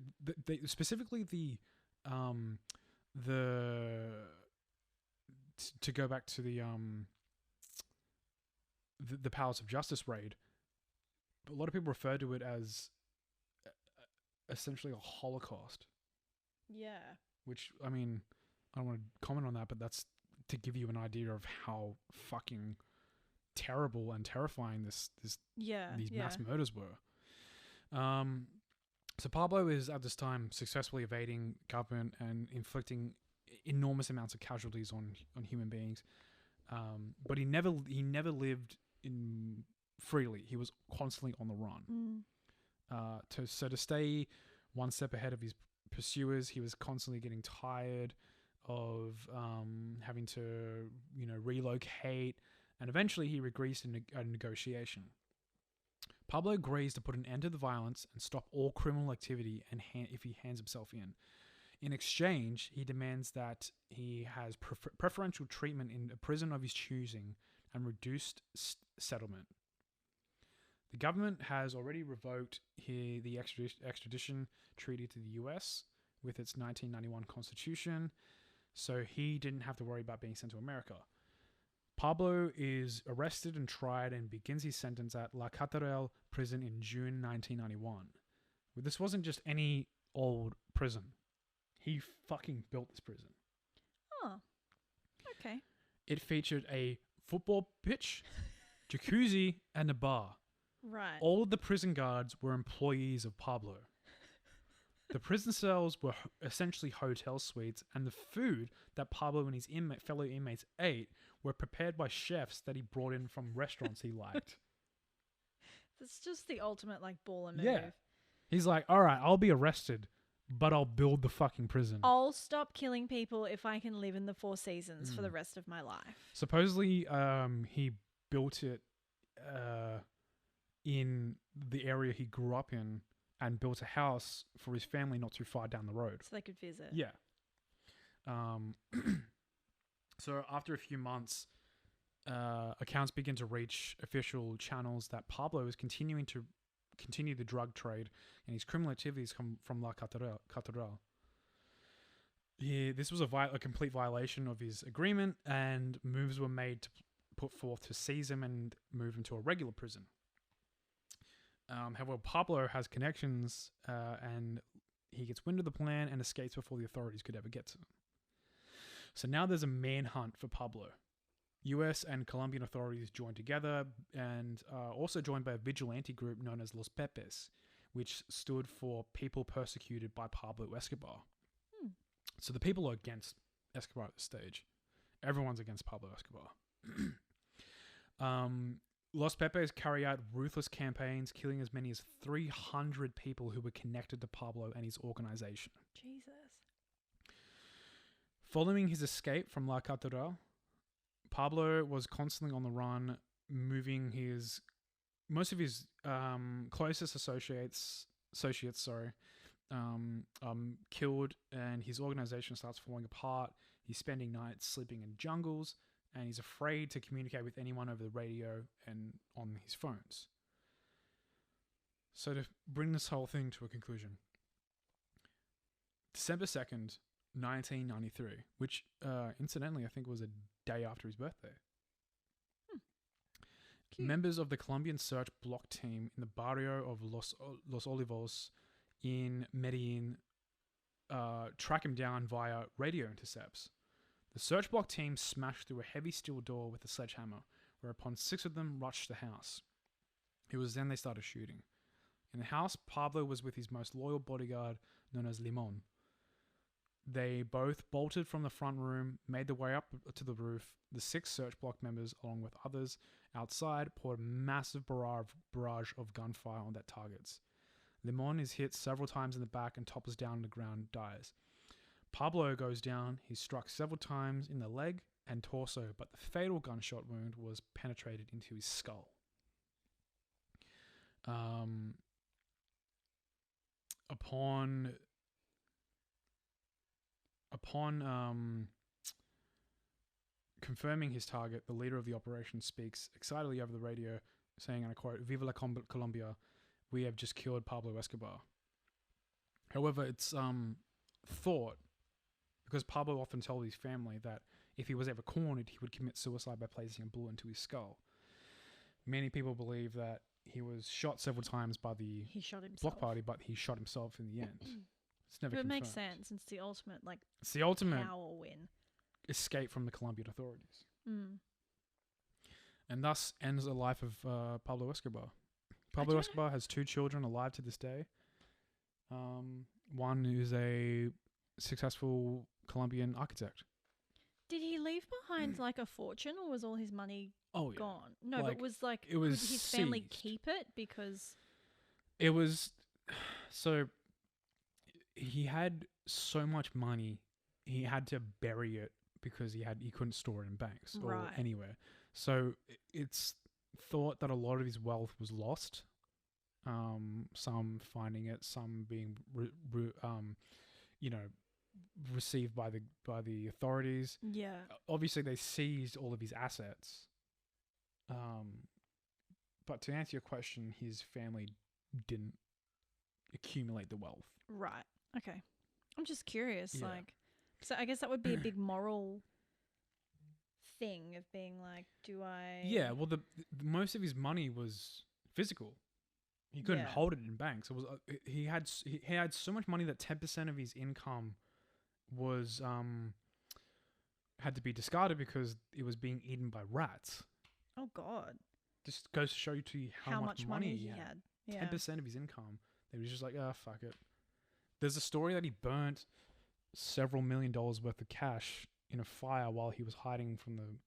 specifically the the to go back to the Palace of Justice raid, a lot of people refer to it as essentially a Holocaust. Yeah. Which, I mean, I don't want to comment on that, but that's to give you an idea of how fucking terrible and terrifying these mass murders were. So Pablo is at this time successfully evading government and inflicting enormous amounts of casualties on human beings. But he never lived in freely. He was constantly on the run. To stay one step ahead of his pursuers, he was constantly getting tired of having to relocate, and eventually he agrees to a negotiation. Pablo agrees to put an end to the violence and stop all criminal activity and if he hands himself in. In exchange, he demands that he has preferential treatment in a prison of his choosing and reduced settlement. The government has already revoked the extradition treaty to the US with its 1991 constitution, so he didn't have to worry about being sent to America. Pablo is arrested and tried and begins his sentence at La Catedral prison in June 1991. This wasn't just any old prison. He fucking built this prison. Oh, okay. It featured a football pitch, jacuzzi, and a bar. Right. All of the prison guards were employees of Pablo. The prison cells were essentially hotel suites, and the food that Pablo and his fellow inmates ate were prepared by chefs that he brought in from restaurants he liked. That's just the ultimate, baller move. Yeah. He's like, all right, I'll be arrested, but I'll build the fucking prison. I'll stop killing people if I can live in the Four Seasons for the rest of my life. Supposedly, he built it in the area he grew up in and built a house for his family not too far down the road. So they could visit. Yeah. So after a few months, accounts begin to reach official channels that Pablo is continuing the drug trade and his criminal activities come from La Catedral. This was a complete violation of his agreement, and moves were made to put forth to seize him and move him to a regular prison. However, Pablo has connections and he gets wind of the plan and escapes before the authorities could ever get to him. So now there's a manhunt for Pablo. US and Colombian authorities joined together and also joined by a vigilante group known as Los Pepes, which stood for People Persecuted by Pablo Escobar. So the people are against Escobar at this stage. Everyone's against Pablo Escobar. Los Pepes carry out ruthless campaigns, killing as many as 300 people who were connected to Pablo and his organization. Jesus. Following his escape from La Catedral, Pablo was constantly on the run, moving most of his closest associates killed, and his organization starts falling apart. He's spending nights sleeping in jungles, and he's afraid to communicate with anyone over the radio and on his phones. So to bring this whole thing to a conclusion, December 2nd, 1993, which incidentally I think was a day after his birthday. Cute. Members of the Colombian search block team in the barrio of Los Olivos in Medellin track him down via radio intercepts. The search block team smashed through a heavy steel door with a sledgehammer, whereupon 6 of them rushed the house. It was then they started shooting. In the house, Pablo was with his most loyal bodyguard, known as Limon. They both bolted from the front room, made their way up to the roof. The 6 search block members, along with others outside, poured a massive barrage of gunfire on their targets. Limon is hit several times in the back and topples down on the ground, dies. Pablo goes down. He's struck several times in the leg and torso, but the fatal gunshot wound was penetrated into his skull. Upon confirming his target, the leader of the operation speaks excitedly over the radio, saying, and I quote, "Viva la Colombia, we have just killed Pablo Escobar." However, it's thought because Pablo often told his family that if he was ever cornered, he would commit suicide by placing a bullet into his skull. Many people believe that he was shot several times by the He shot himself. block party, but he shot himself in the end. It's never But it confirmed. makes sense. It's the ultimate, like, It's the ultimate power win. escape from the Colombian authorities. Mm. And thus ends the life of Pablo Escobar. Pablo Escobar has 2 children alive to this day. One is a successful Colombian architect. Did he leave behind, like, a fortune, or was all his money Oh, yeah. gone? No, Like, but was, like, it was could his family seized. keep it? Because... It was... So, he had so much money, he had to bury it because he couldn't store it in banks or Right. anywhere. So, it's thought that a lot of his wealth was lost. Some finding it, some being received by the authorities. Yeah. Obviously, they seized all of his assets. But to answer your question, his family didn't accumulate the wealth. Right. Okay. I'm just curious, Yeah. like... So I guess that would be a big moral thing of being like, do I... Yeah, well, the most of his money was physical. He couldn't Yeah. hold it in banks. It was he had so much money that 10% of his income was had to be discarded because it was being eaten by rats. Oh, God. Just goes to show you how much money he had. Yeah. 10% of his income. They was just like, fuck it. There's a story that he burnt several $1 million worth of cash in a fire while he was hiding from the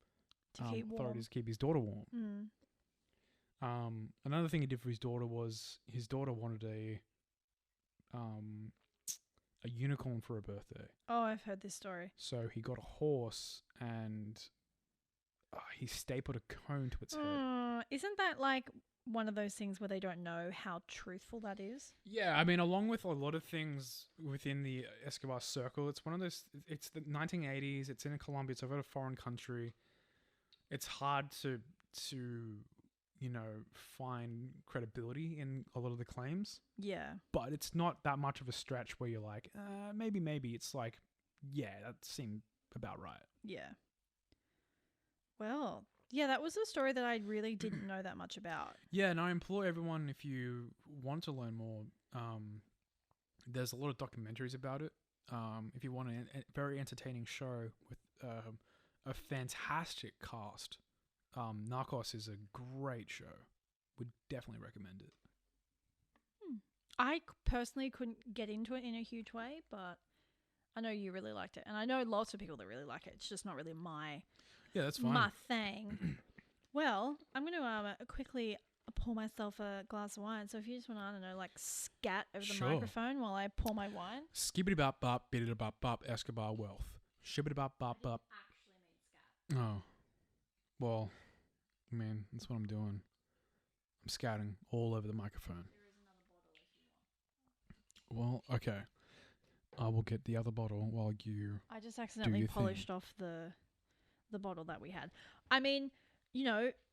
To keep warm. authorities to keep his daughter warm. Mm. Another thing he did for his daughter was his daughter wanted a unicorn for her birthday. Oh, I've heard this story. So he got a horse and he stapled a cone to its head. Isn't that like one of those things where they don't know how truthful that is? Yeah, I mean, along with a lot of things within the Escobar circle, it's one of those. It's the 1980s. It's in Colombia. It's over a foreign country. It's hard to find credibility in a lot of the claims. Yeah. But it's not that much of a stretch where you're like, maybe. It's like, yeah, that seemed about right. Yeah. Well, yeah, that was a story that I really didn't know that much about. Yeah, and I implore everyone, if you want to learn more, there's a lot of documentaries about it. If you want a very entertaining show with a fantastic cast, Narcos is a great show. Would definitely recommend it. I personally couldn't get into it in a huge way, but I know you really liked it. And I know lots of people that really like it. It's just not really my That's fine. my thing. Well, I'm going to quickly pour myself a glass of wine. So if you just want to, I don't know, like scat over the Sure. microphone while I pour my wine. Skibbity bop bop, biddity bop bop, Escobar wealth. Shibbity bop bop bop. Actually mean scat. Oh. Well, I mean, that's what I'm doing. I'm scouting all over the microphone. There is another bottle if you want. Well, okay. I will get the other bottle while you... I just accidentally your polished off the bottle that we had. I mean,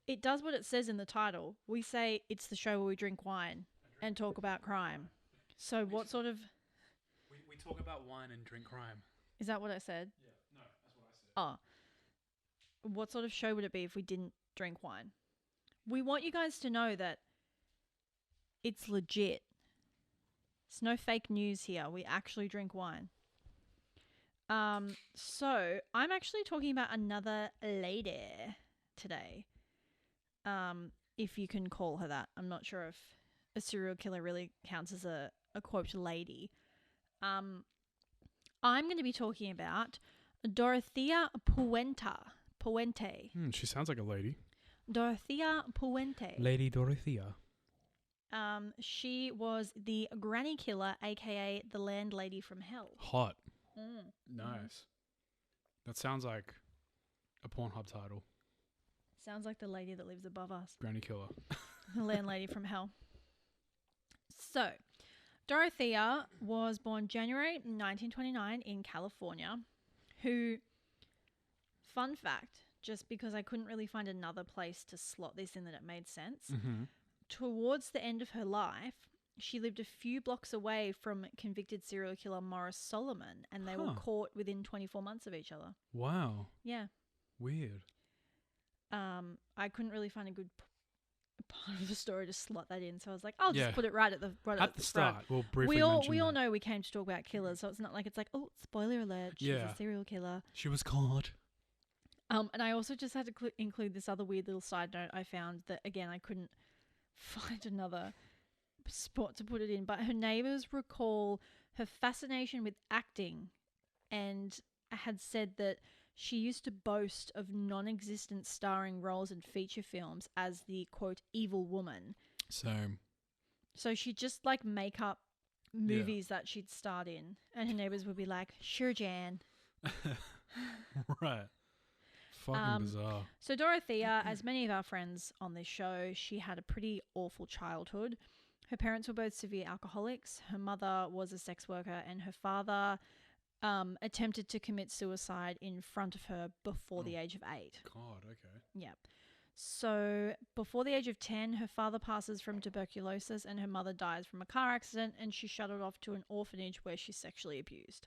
it does what it says in the title. We say it's the show where we drink wine and talk about crime. So what sort of... We talk about wine and drink crime. Is that what I said? Yeah, no, that's what I said. Oh. What sort of show would it be if we didn't drink wine? We want you guys to know that it's legit. It's no fake news here. We actually drink wine. So I'm actually talking about another lady today. If you can call her that. I'm not sure if a serial killer really counts as a quote lady. I'm going to be talking about Dorothea Puente. She sounds like a lady. Dorothea Puente. Lady Dorothea. She was the Granny Killer, aka the landlady from hell. Hot. Nice. That sounds like a Pornhub title. Sounds like the lady that lives above us. Granny Killer. The landlady from hell. So, Dorothea was born January 1929 in California, who, fun fact, just because I couldn't really find another place to slot this in that it made sense, Mm-hmm. towards the end of her life, she lived a few blocks away from convicted serial killer Morris Solomon, and they were Huh. caught within 24 months of each other. Wow. Yeah. Weird. I couldn't really find a good part of the story to slot that in, so I was like, I'll Yeah. just put it right at the At the front. start, we'll briefly We all mention that. know we came to talk about killers, so it's not like it's like, oh, spoiler alert, she's Yeah. a serial killer. She was caught. And I also just had to include this other weird little side note I found that, again, I couldn't find another spot to put it in, but her neighbours recall her fascination with acting and had said that she used to boast of non-existent starring roles in feature films as the, quote, evil woman. Same. So she'd just, like, make up movies that she'd starred in, and her neighbours would be like, sure, Jan. Right. Fucking bizarre. So Dorothea, as many of our friends on this show, she had a pretty awful childhood. Her parents were both severe alcoholics. Her mother was a sex worker, and her father attempted to commit suicide in front of her before the age of 8. God, okay. Yep. So before the age of 10, her father passes from tuberculosis and her mother dies from a car accident, and she's shuttled off to an orphanage where she's sexually abused.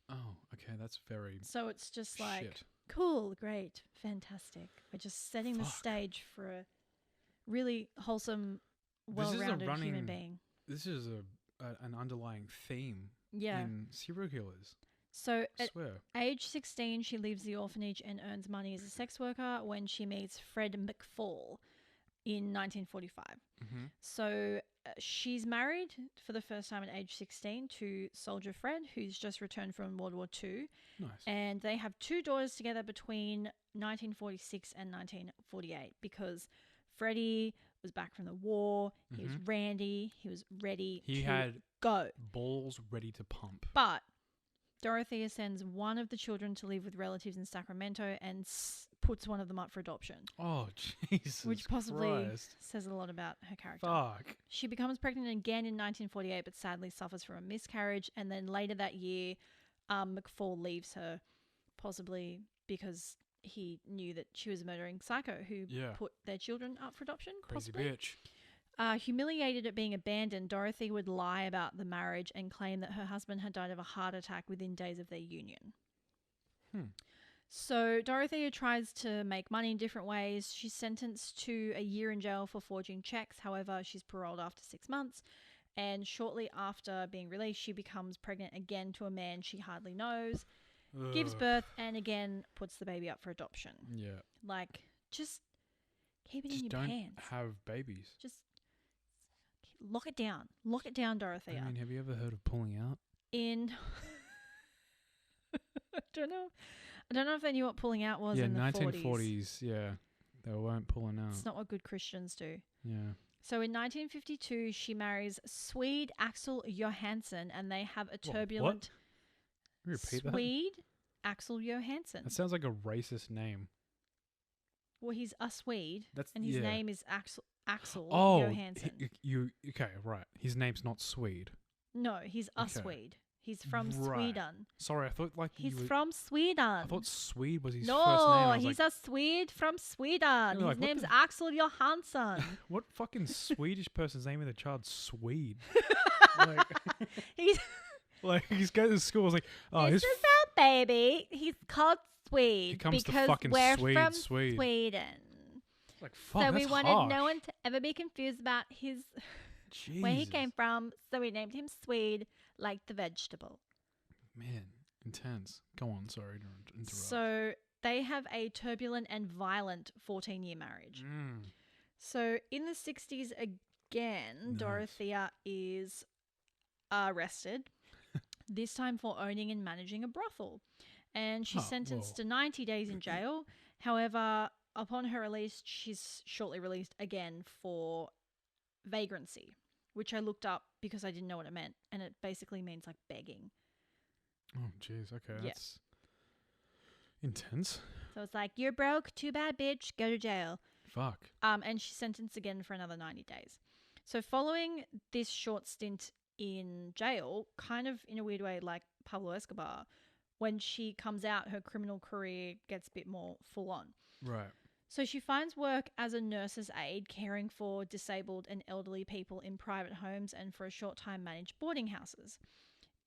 Oh, okay, that's very So it's just like, shit. cool, great, fantastic. We're just setting the Fuck. stage for a really wholesome, This is a well-rounded human running- being. This is an underlying theme Yeah. in serial killers. So I at swear. age 16, she leaves the orphanage and earns money as a sex worker when she meets Fred McFall in 1945. Mm-hmm. So she's married for the first time at age 16 to Soldier Fred, who's just returned from World War II. Nice. And they have 2 daughters together between 1946 and 1948 because Freddie was back from the war. He was randy. He was ready He to had go. balls ready to pump. But Dorothea sends one of the children to live with relatives in Sacramento and puts one of them up for adoption, Oh, Jesus which possibly Christ. says a lot about her character. Fuck. She becomes pregnant again in 1948, but sadly suffers from a miscarriage. And then later that year, McFall leaves her, possibly because he knew that she was a murdering psycho who Yeah. put their children up for adoption. Crazy possibly. bitch. Humiliated at being abandoned, Dorothy would lie about the marriage and claim that her husband had died of a heart attack within days of their union. So Dorothea tries to make money in different ways. She's sentenced to a year in jail for forging checks. However, she's paroled after 6 months. And shortly after being released, she becomes pregnant again to a man she hardly knows, gives Ugh. birth, and again puts the baby up for adoption. Yeah. Like, just keep it Just in your don't pants. have babies. Just lock it down. Lock it down, Dorothea. I mean, have you ever heard of pulling out? In I don't know if they knew what pulling out was Yeah, in the 1940s. Yeah. They weren't pulling out. It's not what good Christians do. Yeah. So in 1952, she marries Swede Axel Johansson, and they have a What? turbulent Can you repeat that? Swede Axel Johansson. That sounds like a racist name. Well, he's a Swede, That's and his yeah. name is Axel Oh, Johansson. you okay? Right. His name's not Swede. No, he's a Okay. Swede. He's from Right. Sweden. Sorry, I thought like He's you were, from Sweden. I thought Swede was his no, first name. I was he's like, a Swede from Sweden. like, His what name's the- Axel Johansson. what fucking Swedish person's naming the child Swede? like, He's like he's going to school. I was like, oh, this his is our baby. He's called Swede Here comes the because fucking we're Swede, from Swede. Sweden. like fuck. So we that's wanted harsh. no one to ever be confused about his where he Jesus. came from. So we named him Swede, like the vegetable. Man, intense. Go on. Sorry to interrupt. So they have a turbulent and violent 14-year marriage. Mm. So in the 60s again, Nice. Dorothea is arrested, this time for owning and managing a brothel. And she's Oh, sentenced whoa. to 90 days in jail. However, upon her release, she's shortly released again for vagrancy, which I looked up because I didn't know what it meant. And it basically means like begging. Oh, jeez. Okay, Yeah. that's intense. So it's like, you're broke, too bad, bitch, go to jail. Fuck. And she's sentenced again for another 90 days. So following this short stint in jail, kind of in a weird way like Pablo Escobar, when she comes out, her criminal career gets a bit more full on. Right. So she finds work as a nurse's aide, caring for disabled and elderly people in private homes and for a short time managed boarding houses.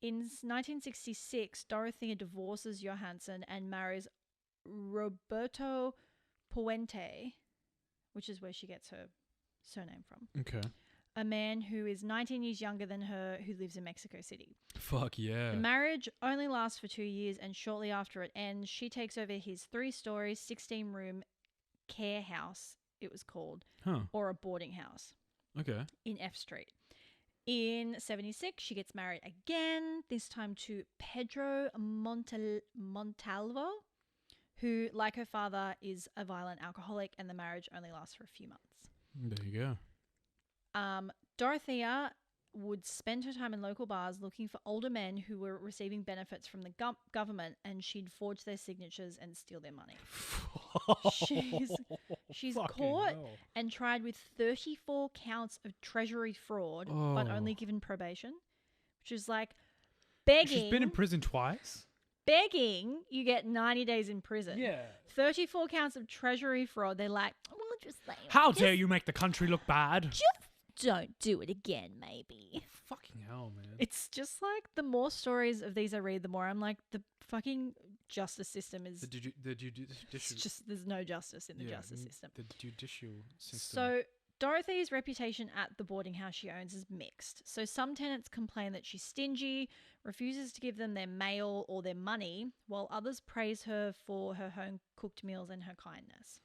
In 1966, Dorothea divorces Johansson and marries Roberto Puente, which is where she gets her surname from. Okay. A man who is 19 years younger than her, who lives in Mexico City. Fuck yeah. The marriage only lasts for 2 years, and shortly after it ends, she takes over his 3-story, 16-room care house, it was called, or a boarding house. Okay. In F Street. In 76, she gets married again, this time to Pedro Montalvo, who, like her father, is a violent alcoholic, and the marriage only lasts for a few months. There you go. Dorothea would spend her time in local bars looking for older men who were receiving benefits from the government, and she'd forge their signatures and steal their money. She's caught and tried with 34 counts of treasury fraud, but only given probation, which is like begging. She's been in prison twice. Begging, you get 90 days in prison. Yeah. 34 counts of treasury fraud. They're like, well, just like, how dare you make the country look bad? Just don't do it again, maybe. Fucking hell, man. It's just like the more stories of these I read, the more I'm like, the fucking justice system is. It's just there's no justice in the justice system. The judicial system. So Dorothy's reputation at the boarding house she owns is mixed. So some tenants complain that she's stingy, refuses to give them their mail or their money, while others praise her for her home cooked meals and her kindness.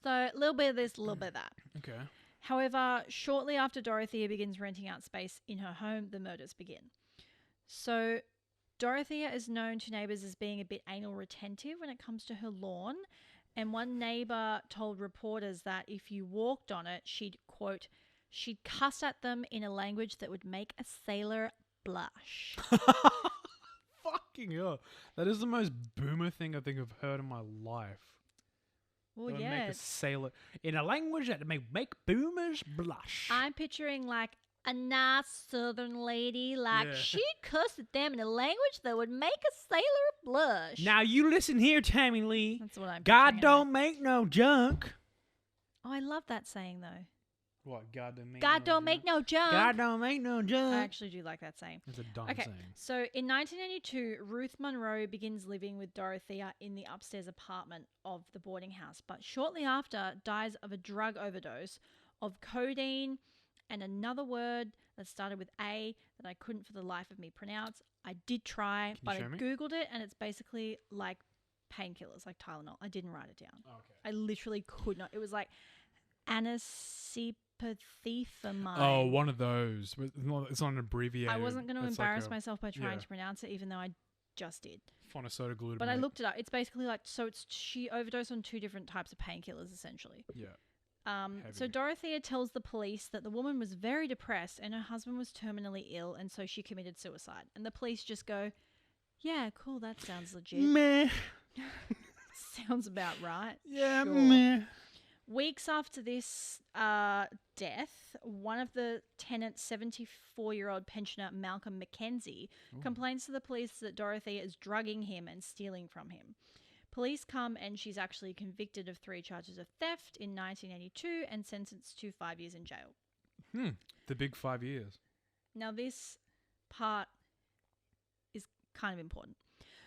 So a little bit of this, a little bit of that. Okay. However, shortly after Dorothea begins renting out space in her home, the murders begin. So Dorothea is known to neighbours as being a bit anal retentive when it comes to her lawn. And one neighbour told reporters that if you walked on it, she'd, quote, she'd cuss at them in a language that would make a sailor blush. Fucking hell. That is the most boomer thing I think I've heard in my life. Well, Make yeah. a sailor in a language that make boomers blush. I'm picturing like a nice southern lady, like she'd cuss at them in a language that would make a sailor blush. Now you listen here, Tammy Lee. That's what I'm God picturing don't make no junk. Oh, I love that saying though. What? God don't make God no don't make no junk. God don't make no junk. I actually do like that saying. It's a dumb saying. So in 1982, Ruth Monroe begins living with Dorothea in the upstairs apartment of the boarding house, but shortly after dies of a drug overdose of codeine and another word that started with A that I couldn't for the life of me pronounce. I did try, but I Googled it, and it's basically like painkillers, like Tylenol. I didn't write it down. Oh, okay. I literally could not. It was like anacepathephamine. Oh, one of those. It's not an abbreviated. I wasn't going to embarrass myself by trying to pronounce it, even though I just did. Phonosodaglutamate. But I looked it up. It's basically like, so she overdosed on 2 different types of painkillers, essentially. Yeah. So Dorothea tells the police that the woman was very depressed and her husband was terminally ill, and so she committed suicide. And the police just go, yeah, cool, that sounds legit. Meh. Sounds about right. Yeah, sure. meh. Weeks after this death, one of the tenant's 74-year-old pensioner, Malcolm Mackenzie, complains to the police that Dorothea is drugging him and stealing from him. Police come and she's actually convicted of 3 charges of theft in 1982 and sentenced to 5 years in jail. The big 5 years. Now this part is kind of important.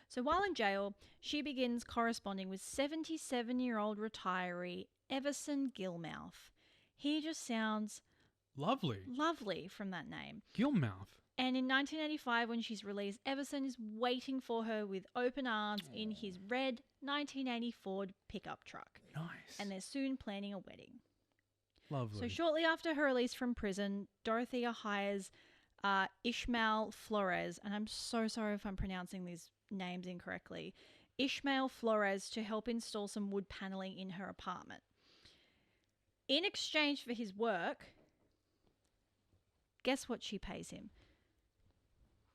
So while in jail, she begins corresponding with 77-year-old retiree Everson Gilmouth. He just sounds lovely from that name. Gilmouth. And in 1985, when she's released, Everson is waiting for her with open arms in his red 1980 Ford pickup truck. Nice. And they're soon planning a wedding. Lovely. So shortly after her release from prison, Dorothea hires Ishmael Flores, and I'm so sorry if I'm pronouncing these names incorrectly, Ishmael Flores to help install some wood paneling in her apartment. In exchange for his work, guess what she pays him?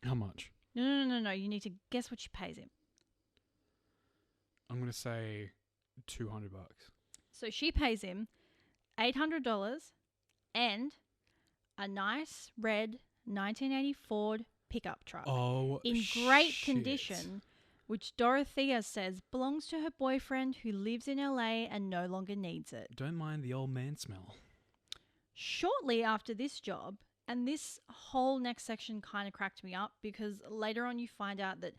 How much? No. You need to guess what she pays him. I'm going to say $200. So she pays him $800 and a nice red 1980 Ford pickup truck. Oh, in great condition which Dorothea says belongs to her boyfriend who lives in LA and no longer needs it. Don't mind the old man smell. Shortly after this job, and this whole next section kind of cracked me up because later on you find out that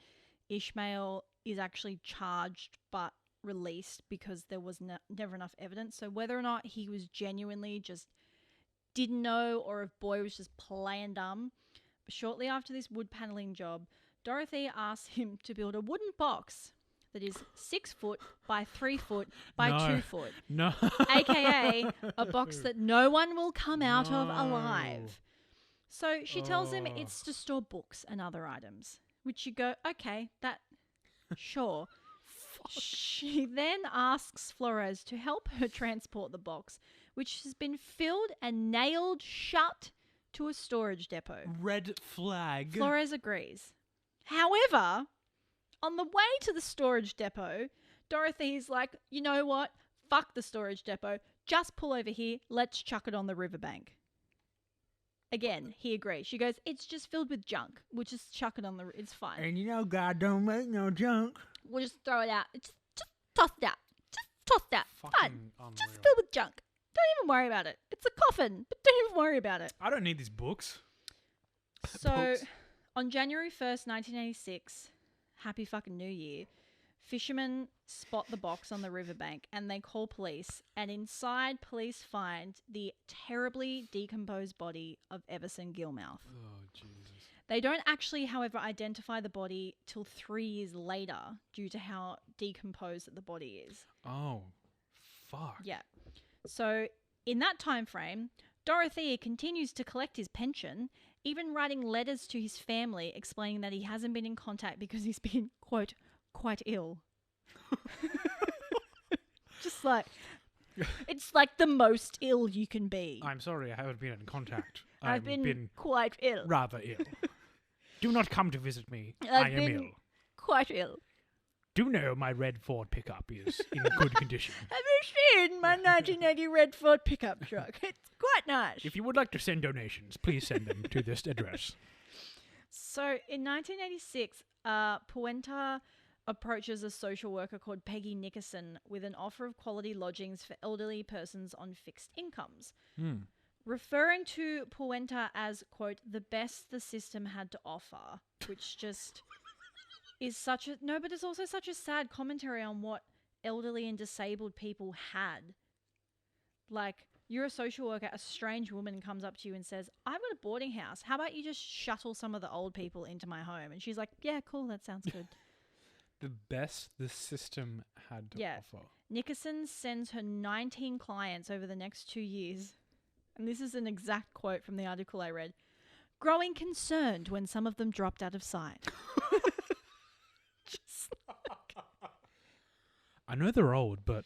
Ishmael is actually charged but released because there was never enough evidence. So whether or not he was genuinely just didn't know or if Boy was just playing dumb. But shortly after this wood paneling job, Dorothea asks him to build a wooden box that is 6 foot by 3 foot by 2 foot. No. AKA a box that no one will come out of alive. So she tells him it's to store books and other items, which you go, okay, that, sure. She then asks Flores to help her transport the box, which has been filled and nailed shut to a storage depot. Red flag. Flores agrees. However, on the way to the storage depot, Dorothy's like, you know what? Fuck the storage depot. Just pull over here. Let's chuck it on the riverbank. Again, he agrees. She goes, it's just filled with junk. We'll just chuck it on the... It's fine. And you know God don't make no junk. We'll just throw it out. Just toss it out. Just toss it out. Fine. Unreal. Just filled with junk. Don't even worry about it. It's a coffin, but don't even worry about it. I don't need these books. So, Books. on January 1st, 1986, happy fucking New Year, fishermen spot the box on the riverbank and they call police, and inside police find the terribly decomposed body of Everson Gilmouth. Oh, Jesus. They don't actually, however, identify the body till 3 years later due to how decomposed the body is. Oh, fuck. Yeah. So, in that time frame, Dorothea continues to collect his pension, even writing letters to his family explaining that he hasn't been in contact because he's been, quote, quite ill. Just like, it's like the most ill you can be. I'm sorry, I haven't been in contact. I've been quite ill. Rather ill. Do not come to visit me. I've I am been ill. quite ill. Do know my red Ford pickup is in good condition. Have you seen my 1980 red Ford pickup truck? It's quite nice. If you would like to send donations, please send them to this address. So, in 1986, Puente approaches a social worker called Peggy Nickerson with an offer of quality lodgings for elderly persons on fixed incomes. Referring to Puente as, quote, the best the system had to offer, which just is such a... No, but it's also such a sad commentary on what elderly and disabled people had. Like, you're a social worker, a strange woman comes up to you and says, I've got a boarding house. How about you just shuttle some of the old people into my home? And she's like, yeah, cool, that sounds good. The best the system had to offer. Nickerson sends her 19 clients over the next 2 years. And this is an exact quote from the article I read. Growing concerned when some of them dropped out of sight. Just like... I know they're old, but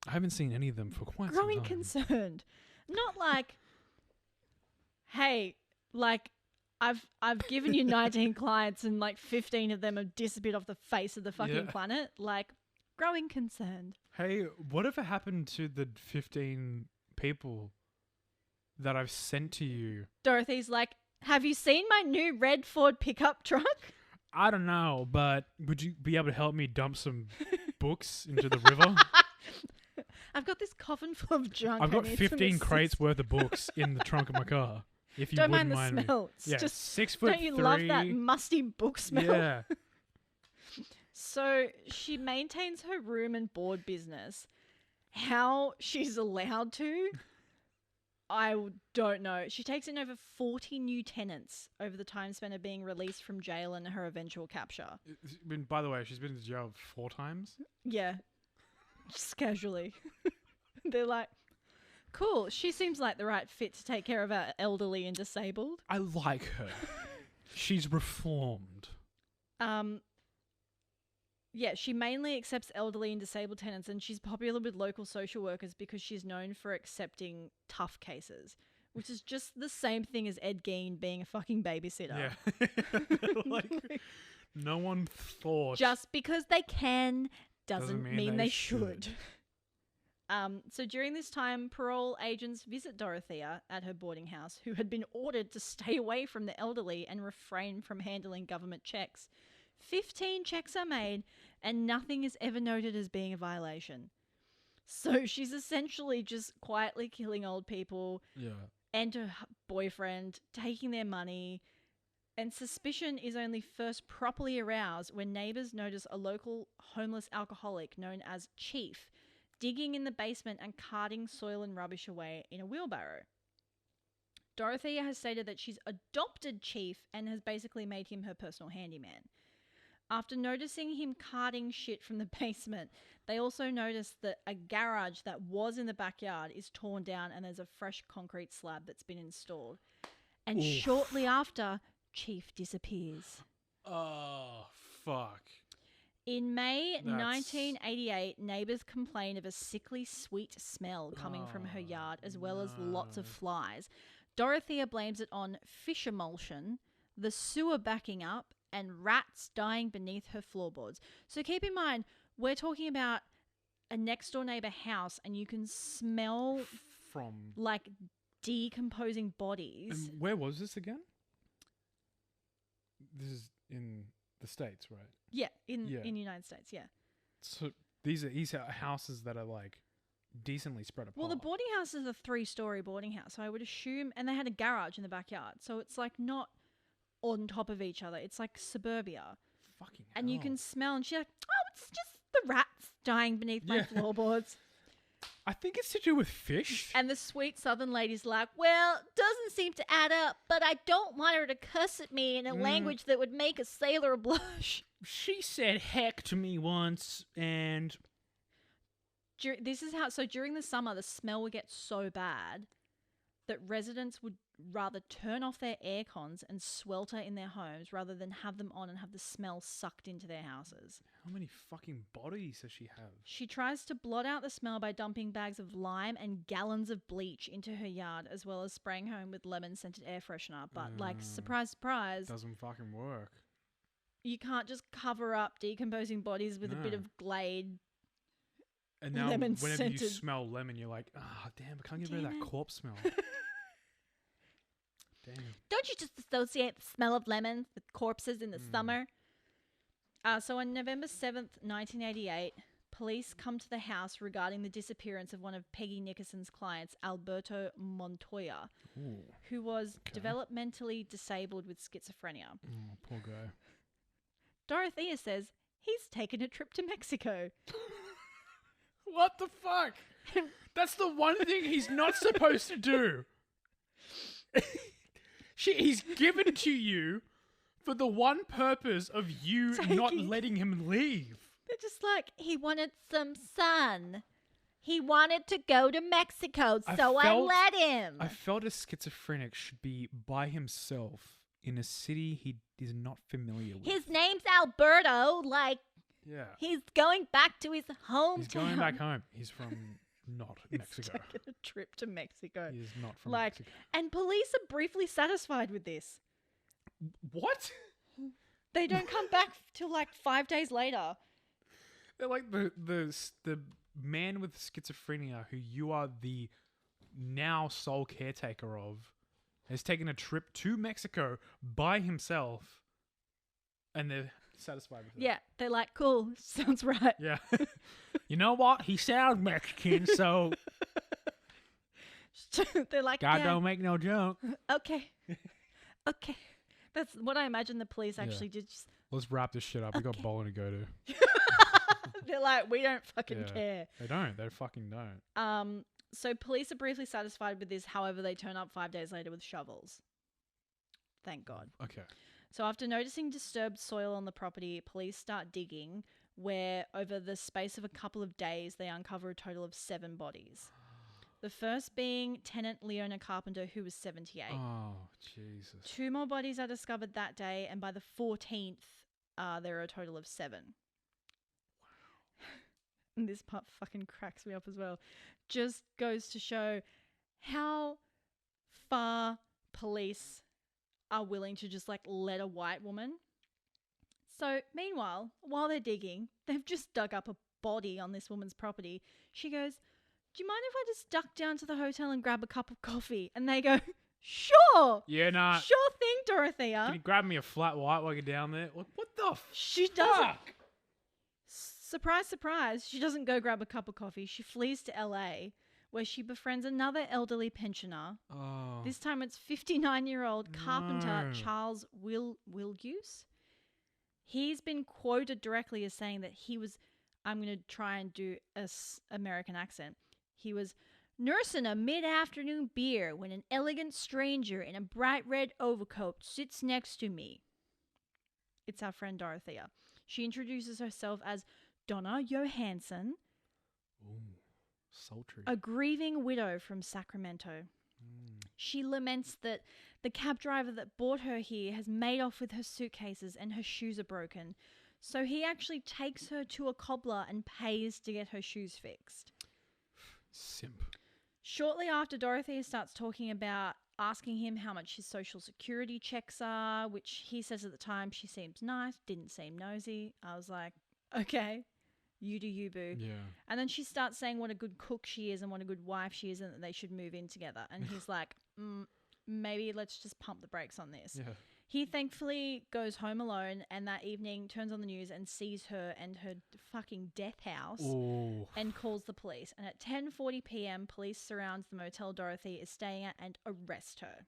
I haven't seen any of them for quite some time. Growing concerned. Not like, hey, like, I've given you 19 clients and like 15 of them have disappeared off the face of the fucking planet. Like, growing concerned. Hey, whatever happened to the 15 people that I've sent to you? Dorothy's like, have you seen my new red Ford pickup truck? I don't know, but would you be able to help me dump some books into the river? I've got this coffin full of junk. I've got 15 crates worth of books in the trunk of my car. If you don't wouldn't mind the smell. It's me. Yeah, just 6 foot. Don't you love that musty book smell? Yeah. So she maintains her room and board business. How she's allowed to, I don't know. She takes in over 40 new tenants over the time spent of being released from jail and her eventual capture. By the way, she's been in jail 4 times. Yeah. Just casually. They're like, cool, she seems like the right fit to take care of our elderly and disabled. I like her. She's reformed. Yeah, she mainly accepts elderly and disabled tenants, and she's popular with local social workers because she's known for accepting tough cases, which is just the same thing as Ed Gein being a fucking babysitter. Yeah. like, no one thought. Just because they can doesn't mean they should. So during this time, parole agents visit Dorothea at her boarding house, who had been ordered to stay away from the elderly and refrain from handling government checks, 15 checks are made and nothing is ever noted as being a violation. So she's essentially just quietly killing old people and her boyfriend, taking their money. And suspicion is only first properly aroused when neighbours notice a local homeless alcoholic known as Chief digging in the basement and carting soil and rubbish away in a wheelbarrow. Dorothea has stated that she's adopted Chief and has basically made him her personal handyman. After noticing him carting shit from the basement, they also noticed that a garage that was in the backyard is torn down and there's a fresh concrete slab that's been installed. And shortly after, Chief disappears. Oh, fuck. In May 1988, neighbours complained of a sickly sweet smell coming from her yard, as well as lots of flies. Dorothea blames it on fish emulsion, the sewer backing up, and rats dying beneath her floorboards. So keep in mind, we're talking about a next door neighbour house, and you can smell from like decomposing bodies. And where was this again? This is in the States, right? Yeah, in the United States, yeah. So these are houses that are like decently spread apart. Well, the boarding house is a 3-story boarding house, so I would assume, and they had a garage in the backyard, so it's like not on top of each other. It's like suburbia. Fucking hell. And you can smell, and she's like, oh, it's just the rats dying beneath my floorboards. I think it's to do with fish. And the sweet southern lady's like, well, doesn't seem to add up, but I don't want her to cuss at me in a language that would make a sailor blush. She said heck to me once, and... This is how... So during the summer, the smell would get so bad that residents would rather turn off their air cons and swelter in their homes rather than have them on and have the smell sucked into their houses. How many fucking bodies does she have? She tries to blot out the smell by dumping bags of lime and gallons of bleach into her yard, as well as spraying home with lemon-scented air freshener. But, like, surprise, surprise. Doesn't fucking work. You can't just cover up decomposing bodies with a bit of Glade. And now, whenever you smell lemon, you're like, ah, damn, I can't get rid of that corpse smell. Damn. Don't you just associate the smell of lemons with corpses in the summer? So on November 7th, 1988, police come to the house regarding the disappearance of one of Peggy Nickerson's clients, Alberto Montoya, who was developmentally disabled with schizophrenia. Oh, poor guy. Dorothea says he's taken a trip to Mexico. What the fuck? That's the one thing he's not supposed to do. He's given to you for the one purpose of you not letting him leave. They're just like, he wanted some sun. He wanted to go to Mexico, so I let him. I felt a schizophrenic should be by himself in a city he is not familiar with. His name's Alberto. Like, he's going back to his hometown. He's going back home. He's from not Mexico. He's taking a trip to Mexico. He is not from Mexico. And police are briefly satisfied with this. What? They don't come back till like 5 days later. They're like the man with schizophrenia who you are the now sole caretaker of has taken a trip to Mexico by himself, and they're satisfied with it. Yeah, they're like, cool, sounds right. Yeah. You know what? He sounds Mexican, so they're like, God don't make no joke. Okay. Okay. That's what I imagine the police actually did. Let's wrap this shit up. We got bowling to go to. They're like, we don't fucking care. They don't. They fucking don't. So police are briefly satisfied with this. However, they turn up 5 days later with shovels. Thank God. Okay. So after noticing disturbed soil on the property, police start digging, where over the space of a couple of days, they uncover a total of 7 bodies. The first being tenant Leona Carpenter, who was 78. Oh, Jesus. 2 more bodies are discovered that day, and by the 14th, there are a total of 7. Wow. And this part fucking cracks me up as well. Just goes to show how far police are willing to just like let a white woman. So meanwhile, while they're digging, they've just dug up a body on this woman's property. She goes, do you mind if I just duck down to the hotel and grab a cup of coffee? And they go, Sure. Yeah, nah. Sure thing, Dorothea. Can you grab me a flat white while you're down there? What the She doesn't. fuck? Surprise, surprise. She doesn't go grab a cup of coffee. She flees to LA, where she befriends another elderly pensioner. Oh. This time it's 59-year-old carpenter No. Charles Wilgus. He's been quoted directly as saying that he was, I'm going to try and do a American accent. He was nursing a mid-afternoon beer when an elegant stranger in a bright red overcoat sits next to me. It's our friend Dorothea. She introduces herself as Donna Johansson, Ooh, sultry. a grieving widow from Sacramento. She laments that the cab driver that brought her here has made off with her suitcases and her shoes are broken. So he actually takes her to a cobbler and pays to get her shoes fixed. Simp. Shortly after, Dorothea starts talking about asking him how much his social security checks are, which he says at the time she seems nice, didn't seem nosy. I was like, okay, you do you, boo. Yeah. And then she starts saying what a good cook she is and what a good wife she is and that they should move in together. And he's like, maybe let's just pump the brakes on this. Yeah. He thankfully goes home alone and that evening turns on the news and sees her and her fucking death house Ooh. and calls the police. And at 10:40 p.m., police surrounds the motel Dorothy is staying at and arrest her.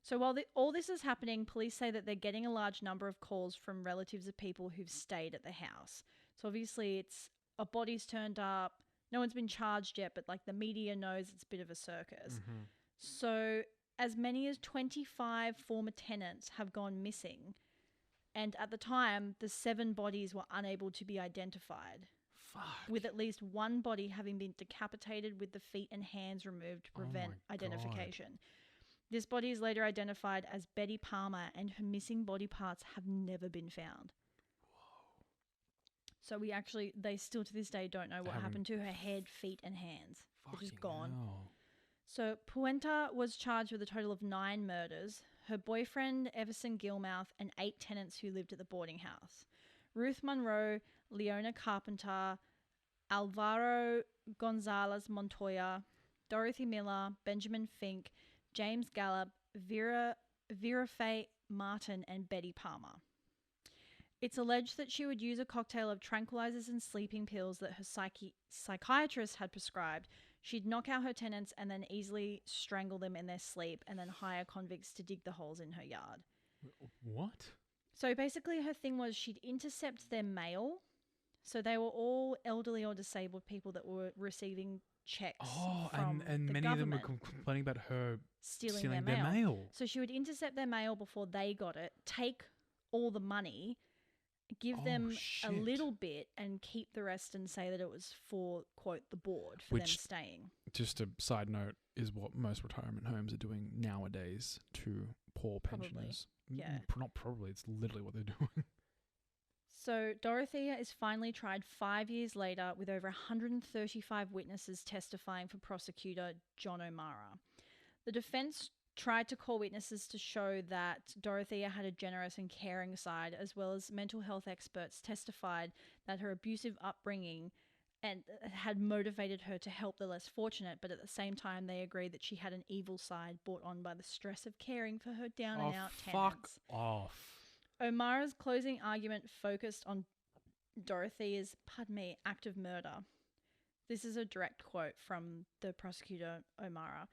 So while all this is happening, police say that they're getting a large number of calls from relatives of people who've stayed at the house. So obviously it's a body's turned up. No one's been charged yet, but like the media knows it's a bit of a circus. Mm-hmm. So as many as 25 former tenants have gone missing. And at the time, the 7 bodies were unable to be identified. Fuck. With at least one body having been decapitated with the feet and hands removed to prevent my identification. This body is later identified as Betty Palmer and her missing body parts have never been found. So they still to this day don't know what happened to her head, feet and hands. They're just gone. Hell. So Puente was charged with a total of 9 murders, her boyfriend Everson Gilmouth and 8 tenants who lived at the boarding house. Ruth Monroe, Leona Carpenter, Alvaro Gonzalez Montoya, Dorothy Miller, Benjamin Fink, James Gallup, Vera Faye Martin and Betty Palmer. It's alleged that she would use a cocktail of tranquilizers and sleeping pills that her psychiatrist had prescribed. She'd knock out her tenants and then easily strangle them in their sleep and then hire convicts to dig the holes in her yard. What? So basically her thing was she'd intercept their mail. So they were all elderly or disabled people that were receiving checks from and the many government, of them were complaining about her stealing stealing their mail. mail. So she would intercept their mail before they got it, take all the money, give them a shit. little bit and keep the rest and say that it was for, quote, the board for them staying. Just a side note, is what most retirement homes are doing nowadays to poor pensioners. Yeah. Not probably, it's literally what they're doing. So Dorothea is finally tried 5 years later with over 135 witnesses testifying for prosecutor John O'Mara. The defense tried to call witnesses to show that Dorothea had a generous and caring side, as well as mental health experts testified that her abusive upbringing and had motivated her to help the less fortunate, but at the same time they agreed that she had an evil side brought on by the stress of caring for her down and out tenants. Fuck off. O'Mara's closing argument focused on Dorothea's, act of murder. This is a direct quote from the prosecutor O'Mara.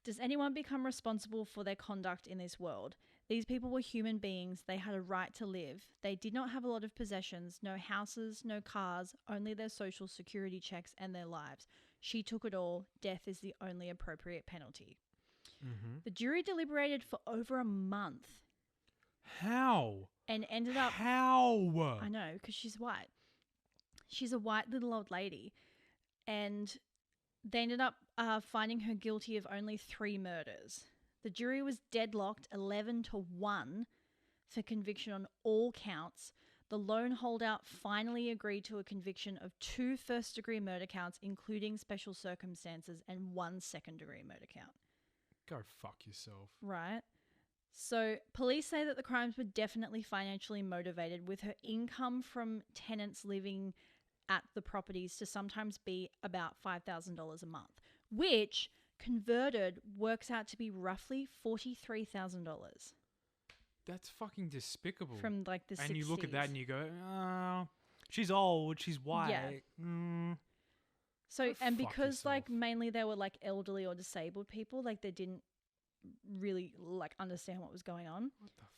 Does anyone become responsible for their conduct in this world? These people were human beings. They had a right to live. They did not have a lot of possessions, no houses, no cars, only their social security checks and their lives. She took it all. Death is the only appropriate penalty. Mm-hmm. The jury deliberated for over a month. How? And ended up... How? I know, because she's white. She's a white little old lady. And they ended up finding her guilty of only 3 murders. The jury was deadlocked 11-1 for conviction on all counts. The lone holdout finally agreed to a conviction of 2 first-degree murder counts, including special circumstances, and 1 second-degree murder count. Go fuck yourself. Right. So police say that the crimes were definitely financially motivated, with her income from tenants living at the properties to sometimes be about $5,000 a month, which converted works out to be roughly $43,000 That's fucking despicable. from like the 60s. And you look at that and you go, oh, she's old, she's white. Yeah. Mm. So, Go and fuck because like yourself. mainly they were like elderly or disabled people, like they didn't really like understand what was going on. What the fuck?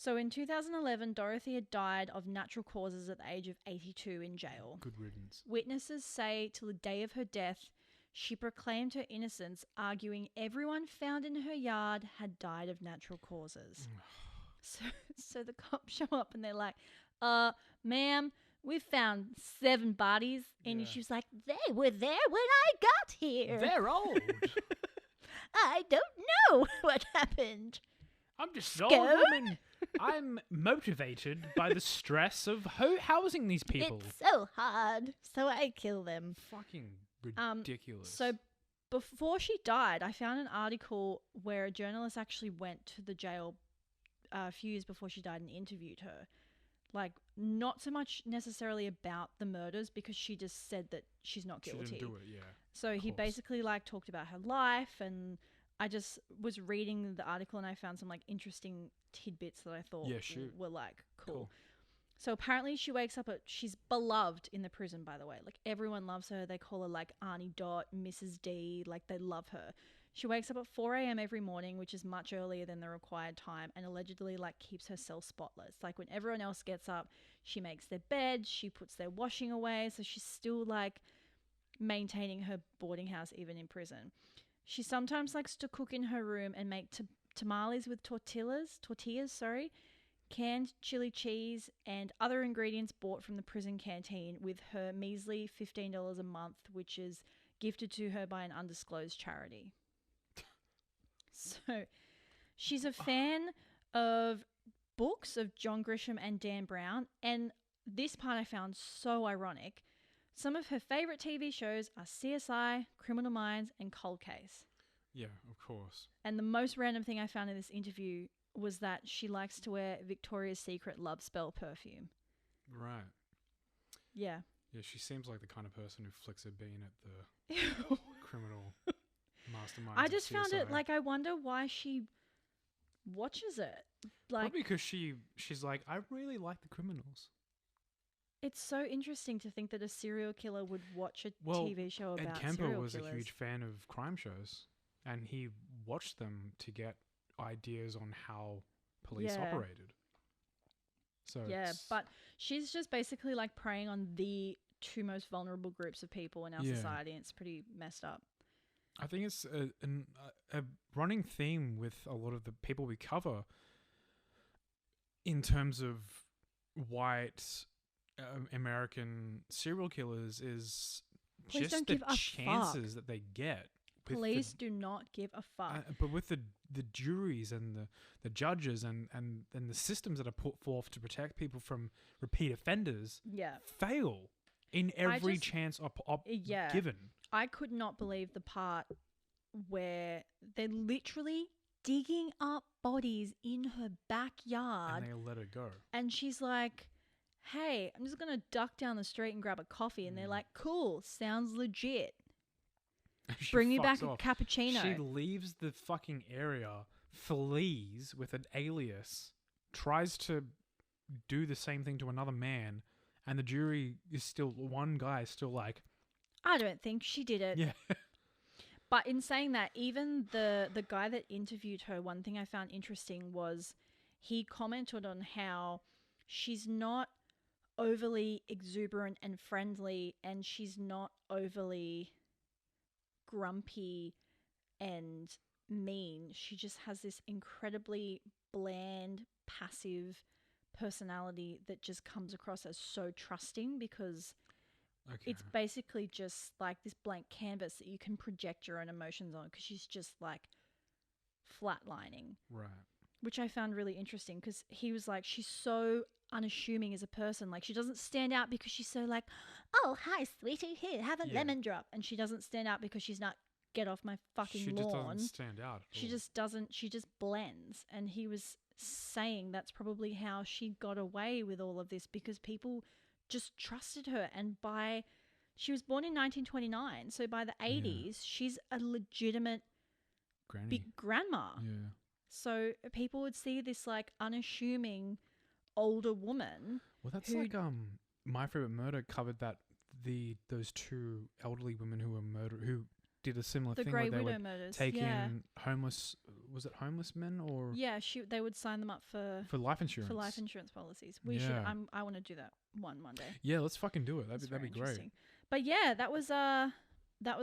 So in 2011, Dorothea died of natural causes at the age of 82 in jail. Good riddance. Witnesses say till the day of her death, she proclaimed her innocence, arguing everyone found in her yard had died of natural causes. So the cops show up and they're like, ma'am, we found 7 bodies. And Yeah. she was like, they were there when I got here. They're old. I don't know what happened. I'm just Scared? old woman. I'm motivated by the stress of housing these people. It's so hard, so I kill them. Fucking ridiculous. So before she died, I found an article where a journalist actually went to the jail a few years before she died and interviewed her. Like, not so much necessarily about the murders because she just said that she's not guilty. She didn't do it, yeah. So he basically like talked about her life, and I just was reading the article and I found some like interesting tidbits that I thought were like cool. So apparently she wakes up she's beloved in the prison, by the way. Like everyone loves her. They call her like Auntie Dot, Mrs. D, like they love her. She wakes up at 4 a.m. every morning, which is much earlier than the required time, and allegedly like keeps her cell spotless. Like when everyone else gets up, she makes their bed, she puts their washing away, so she's still like maintaining her boarding house even in prison. She sometimes likes to cook in her room and make tamales with tortillas, canned chili cheese, and other ingredients bought from the prison canteen with her measly $15 a month, which is gifted to her by an undisclosed charity. So she's a fan of books of John Grisham and Dan Brown, and this part I found so ironic. Some of her favourite TV shows are CSI, Criminal Minds, and Cold Case. Yeah, of course. And the most random thing I found in this interview was that she likes to wear Victoria's Secret Love Spell perfume. Right. Yeah. Yeah, she seems like the kind of person who flicks a bean at the criminal mastermind. I just found it like, I wonder why she watches it. Like, probably because she's like, I really like the criminals. It's so interesting to think that a serial killer would watch a TV show about Ed Kemper serial was killers. a huge fan of crime shows, and he watched them to get ideas on how police operated. So yeah, but she's just basically like preying on the 2 most vulnerable groups of people in our society, and it's pretty messed up. I think it's a running theme with a lot of the people we cover in terms of white American serial killers is Please just don't the give a chances that they get. Police do not give a fuck. But with the juries and the judges and the systems that are put forth to protect people from repeat offenders fail in every chance given. I could not believe the part where they're literally digging up bodies in her backyard. And they let her go. And she's like, hey, I'm just going to duck down the street and grab a coffee. And they're like, cool, sounds legit. Bring me back a cappuccino. She leaves the fucking area, flees with an alias, tries to do the same thing to another man, and the jury is still, one guy is still like, I don't think she did it. Yeah. But in saying that, even the guy that interviewed her, one thing I found interesting was he commented on how she's not overly exuberant and friendly, and she's not overly grumpy and mean. She just has this incredibly bland, passive personality that just comes across as so trusting because it's basically just like this blank canvas that you can project your own emotions on, because she's just like flatlining. Right. Which I found really interesting because he was like, she's so unassuming as a person. Like, she doesn't stand out because she's so like, oh, hi, sweetie, here, have a lemon drop. And she doesn't stand out because she's not, get off my fucking lawn. She just doesn't stand out. She just blends. And he was saying that's probably how she got away with all of this, because people just trusted her. And by She was born in 1929, so by the 80s, she's a legitimate Granny. big grandma. Yeah. So people would see this like unassuming older woman. Well, that's who- like My Favorite Murder covered that those two elderly women who were murdered, who did a similar The thing Grey where they Widow would murders. take yeah. in homeless. Was it homeless men or Yeah, they would sign them up for life insurance? for life insurance policies. We should. Yeah. I want to do that one day. Yeah, let's fucking do it. It's That'd be very great. interesting. But yeah, that was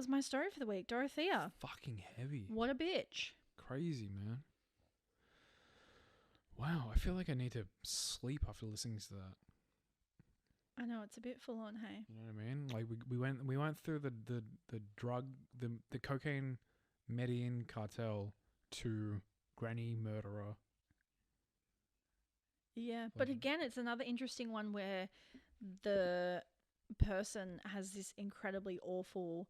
my story for the week. Dorothea. Fucking heavy. What a bitch. Crazy, man. Wow, I feel like I need to sleep after listening to that. I know it's a bit full on. Hey. You know what I mean? Like we went through the drug, the cocaine Medellin cartel to granny murderer. Yeah, but Like- again, it's another interesting one where the person has this incredibly awful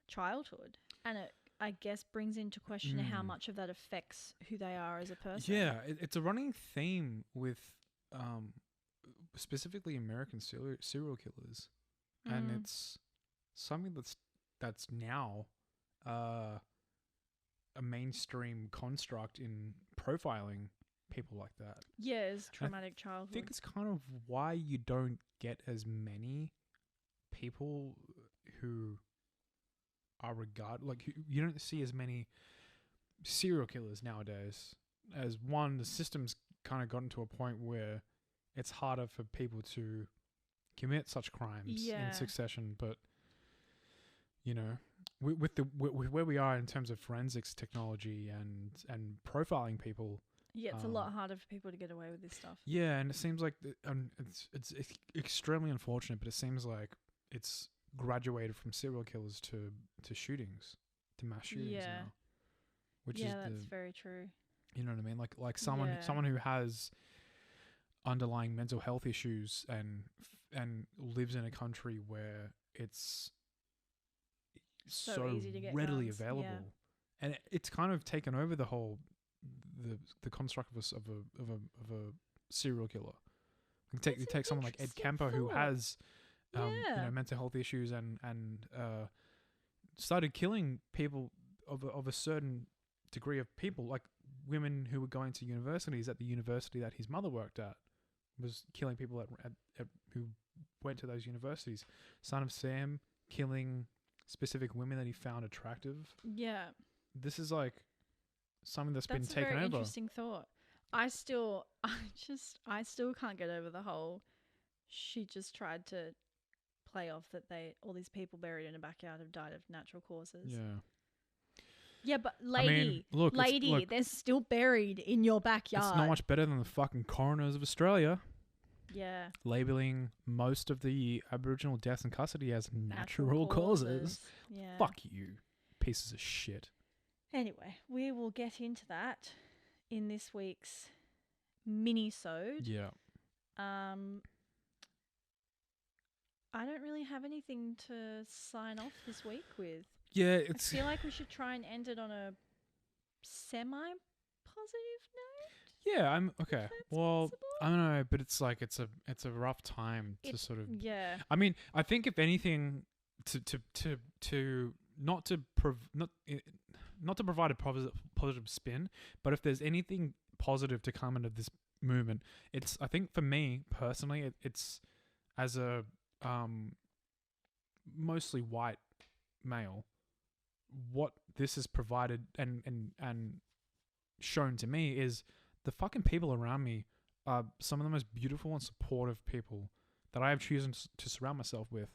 childhood, and it, I guess, brings into question how Mm. much of that affects who they are as a person. Yeah, it's a running theme with specifically American serial killers, and Mm. it's something that's now a mainstream construct in profiling people like that. Yeah, it's traumatic childhood. I think it's kind of why you don't get as many people who are you don't see as many serial killers nowadays. As one, the system's kind of gotten to a point where it's harder for people to commit such crimes Yeah. in succession. But you know, with where we are in terms of forensics technology and profiling people. Yeah, it's a lot harder for people to get away with this stuff. Yeah, and it seems like it's extremely unfortunate, but it seems like it's graduated from serial killers to shootings, to mass shootings Yeah. now. Which Yeah, is that's very true. you know what I mean? Like someone Yeah. who has underlying mental health issues and lives in a country where it's So easy to get readily guns, yeah. available, and it's kind of taken over the whole the construct of a serial killer. You That's an take someone like Ed interesting Kemper who thought. has Yeah. mental health issues and started killing people of a certain degree of people, like women who were going to universities at the university that his mother worked at, was killing people at who went to those universities. Son of Sam killing specific women that he found attractive. Yeah. This is like something that's been That's a taken very over. interesting thought. I still can't get over the whole. She just tried to play off that all these people buried in a backyard have died of natural causes. Yeah. Yeah, but I mean, look, they're still buried in your backyard. it's not much better than the fucking coroners of Australia Yeah. labeling most of the Aboriginal deaths in custody as natural causes. Yeah. Fuck you, pieces of shit. Anyway, we will get into that in this week's mini-sode. Yeah. I don't really have anything to sign off this week with. Yeah, I it's feel like we should try and end it on a semi-positive note. yeah. I'm okay. That's Well, possible? I don't know, but it's like it's a rough time to sort of. Yeah. I mean, I think if anything, not to provide a positive spin, but if there's anything positive to come out of this movement, it's, I think for me personally, it's as a mostly white male, what this has provided and shown to me is the fucking people around me are some of the most beautiful and supportive people that I have chosen to surround myself with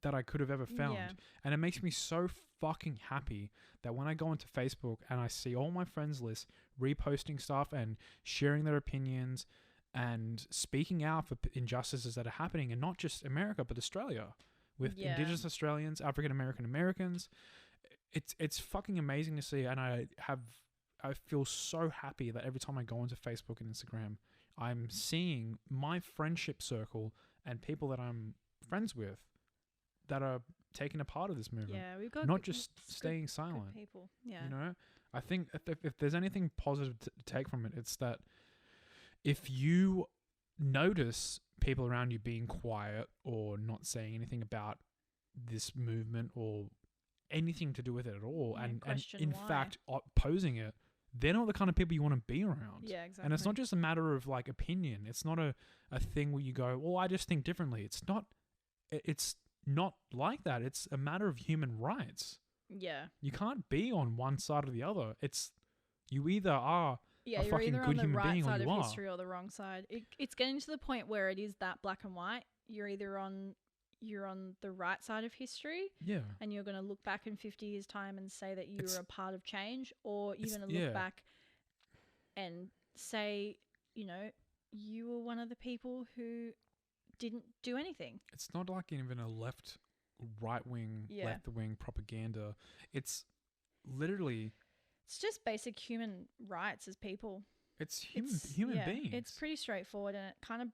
that I could have ever found. Yeah. And it makes me so fucking happy that when I go into Facebook and I see all my friends list reposting stuff and sharing their opinions and speaking out for injustices that are happening in not just America but Australia with Yeah. Indigenous Australians, African American Americans. It's fucking amazing to see, and I feel so happy that every time I go into Facebook and Instagram, I'm seeing my friendship circle and people that I'm friends with that are taking a part of this movement. Yeah, we've got Not good- just good- staying good silent. people. Yeah. You know, I think if there's anything positive to take from it, it's that if you notice people around you being quiet or not saying anything about this movement or anything to do with it at all, Yeah, and question in why. fact opposing it, they're not the kind of people you want to be around. Yeah, exactly. And it's not just a matter of like opinion. It's not a thing where you go, well, I just think differently. It's not like that. It's a matter of human rights. Yeah. You can't be on one side or the other. You either are Yeah, a you're fucking either good on the human right being or side you of are. history or the wrong side. It's getting to the point where it is that black and white. You're either on the right side of history, Yeah. and you're going to look back in 50 years' time and say that you It's- were a part of change, or you're it's- going to look yeah. back and say, you were one of the people who didn't do anything. It's not like even a right wing, Yeah. left wing propaganda. It's literally It's just basic human rights as people. it's human beings. It's pretty straightforward, and it kind of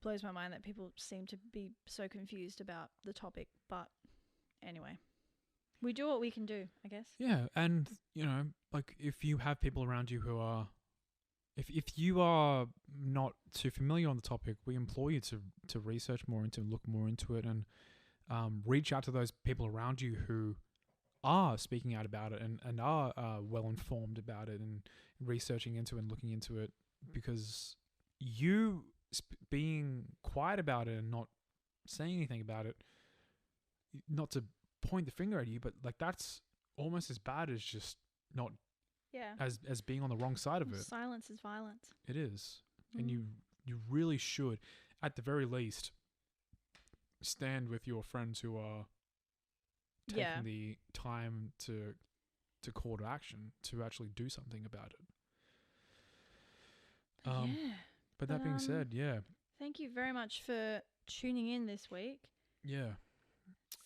blows my mind that people seem to be so confused about the topic. But anyway, we do what we can do, I guess. Yeah, and like if you have people around you who are, if you are not too familiar on the topic, we implore you to research more into, look more into it, and reach out to those people around you who are speaking out about it and are well informed about it and researching into it and looking into it, because you being quiet about it and not saying anything about it, not to point the finger at you, but like that's almost as bad as just not Yeah. as being on the wrong side of it. Silence is violence. It is. And Mm. you really should, at the very least, stand with your friends who are taking Yeah. the time to call to action, to actually do something about it. Yeah. But that being said, yeah. Thank you very much for tuning in this week. Yeah.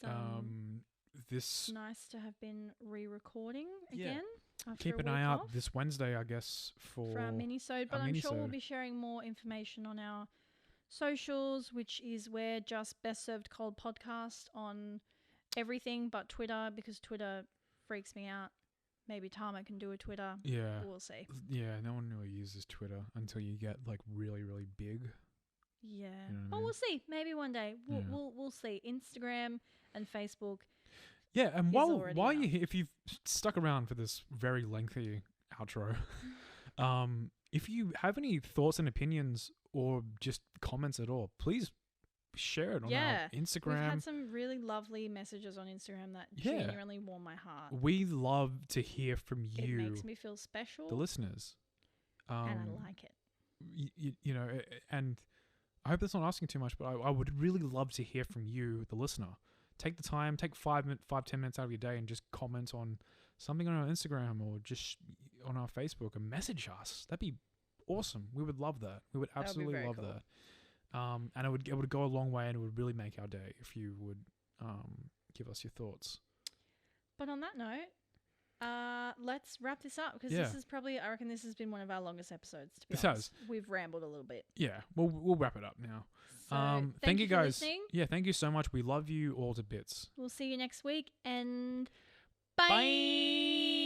It's This nice to have been re-recording Yeah. again. After keep a an eye week out off this Wednesday, I guess, for our mini-sode, but our I'm sure we'll mini-sode. be sharing more information on our socials, which is where just Best Served Cold podcast on everything but Twitter, because Twitter freaks me out. Maybe Tama can do a Twitter. Yeah. We'll see. Yeah, no one really uses Twitter until you get like really, really big. Yeah. You know what I But mean? we'll see. Maybe one day. Yeah. We'll see. Instagram and Facebook. Yeah, and Is while already you enough. if you've stuck around for this very lengthy outro, if you have any thoughts and opinions or just comments at all, please share it on Yeah. our We've Instagram. had some really lovely messages on Instagram that Yeah. genuinely warm my heart. We love to hear from It you, makes me feel special, the listeners. and I like it. And I hope that's not asking too much, but I would really love to hear from you, the listener. Take the time, take 5-10 minutes out of your day and just comment on something on our Instagram or just on our Facebook and message us. That'd be awesome. We would love that. We would That would be absolutely very love cool. that. And it would go a long way, and it would really make our day if you would give us your thoughts. But on that note, let's wrap this up, because Yeah. this is probably, I reckon this has been one of our longest episodes, to be This honest. has. We've rambled a little bit. Yeah, we'll wrap it up now. So Thank you for guys. listening. Yeah, thank you so much. We love you all to bits. We'll see you next week, and Bye. bye.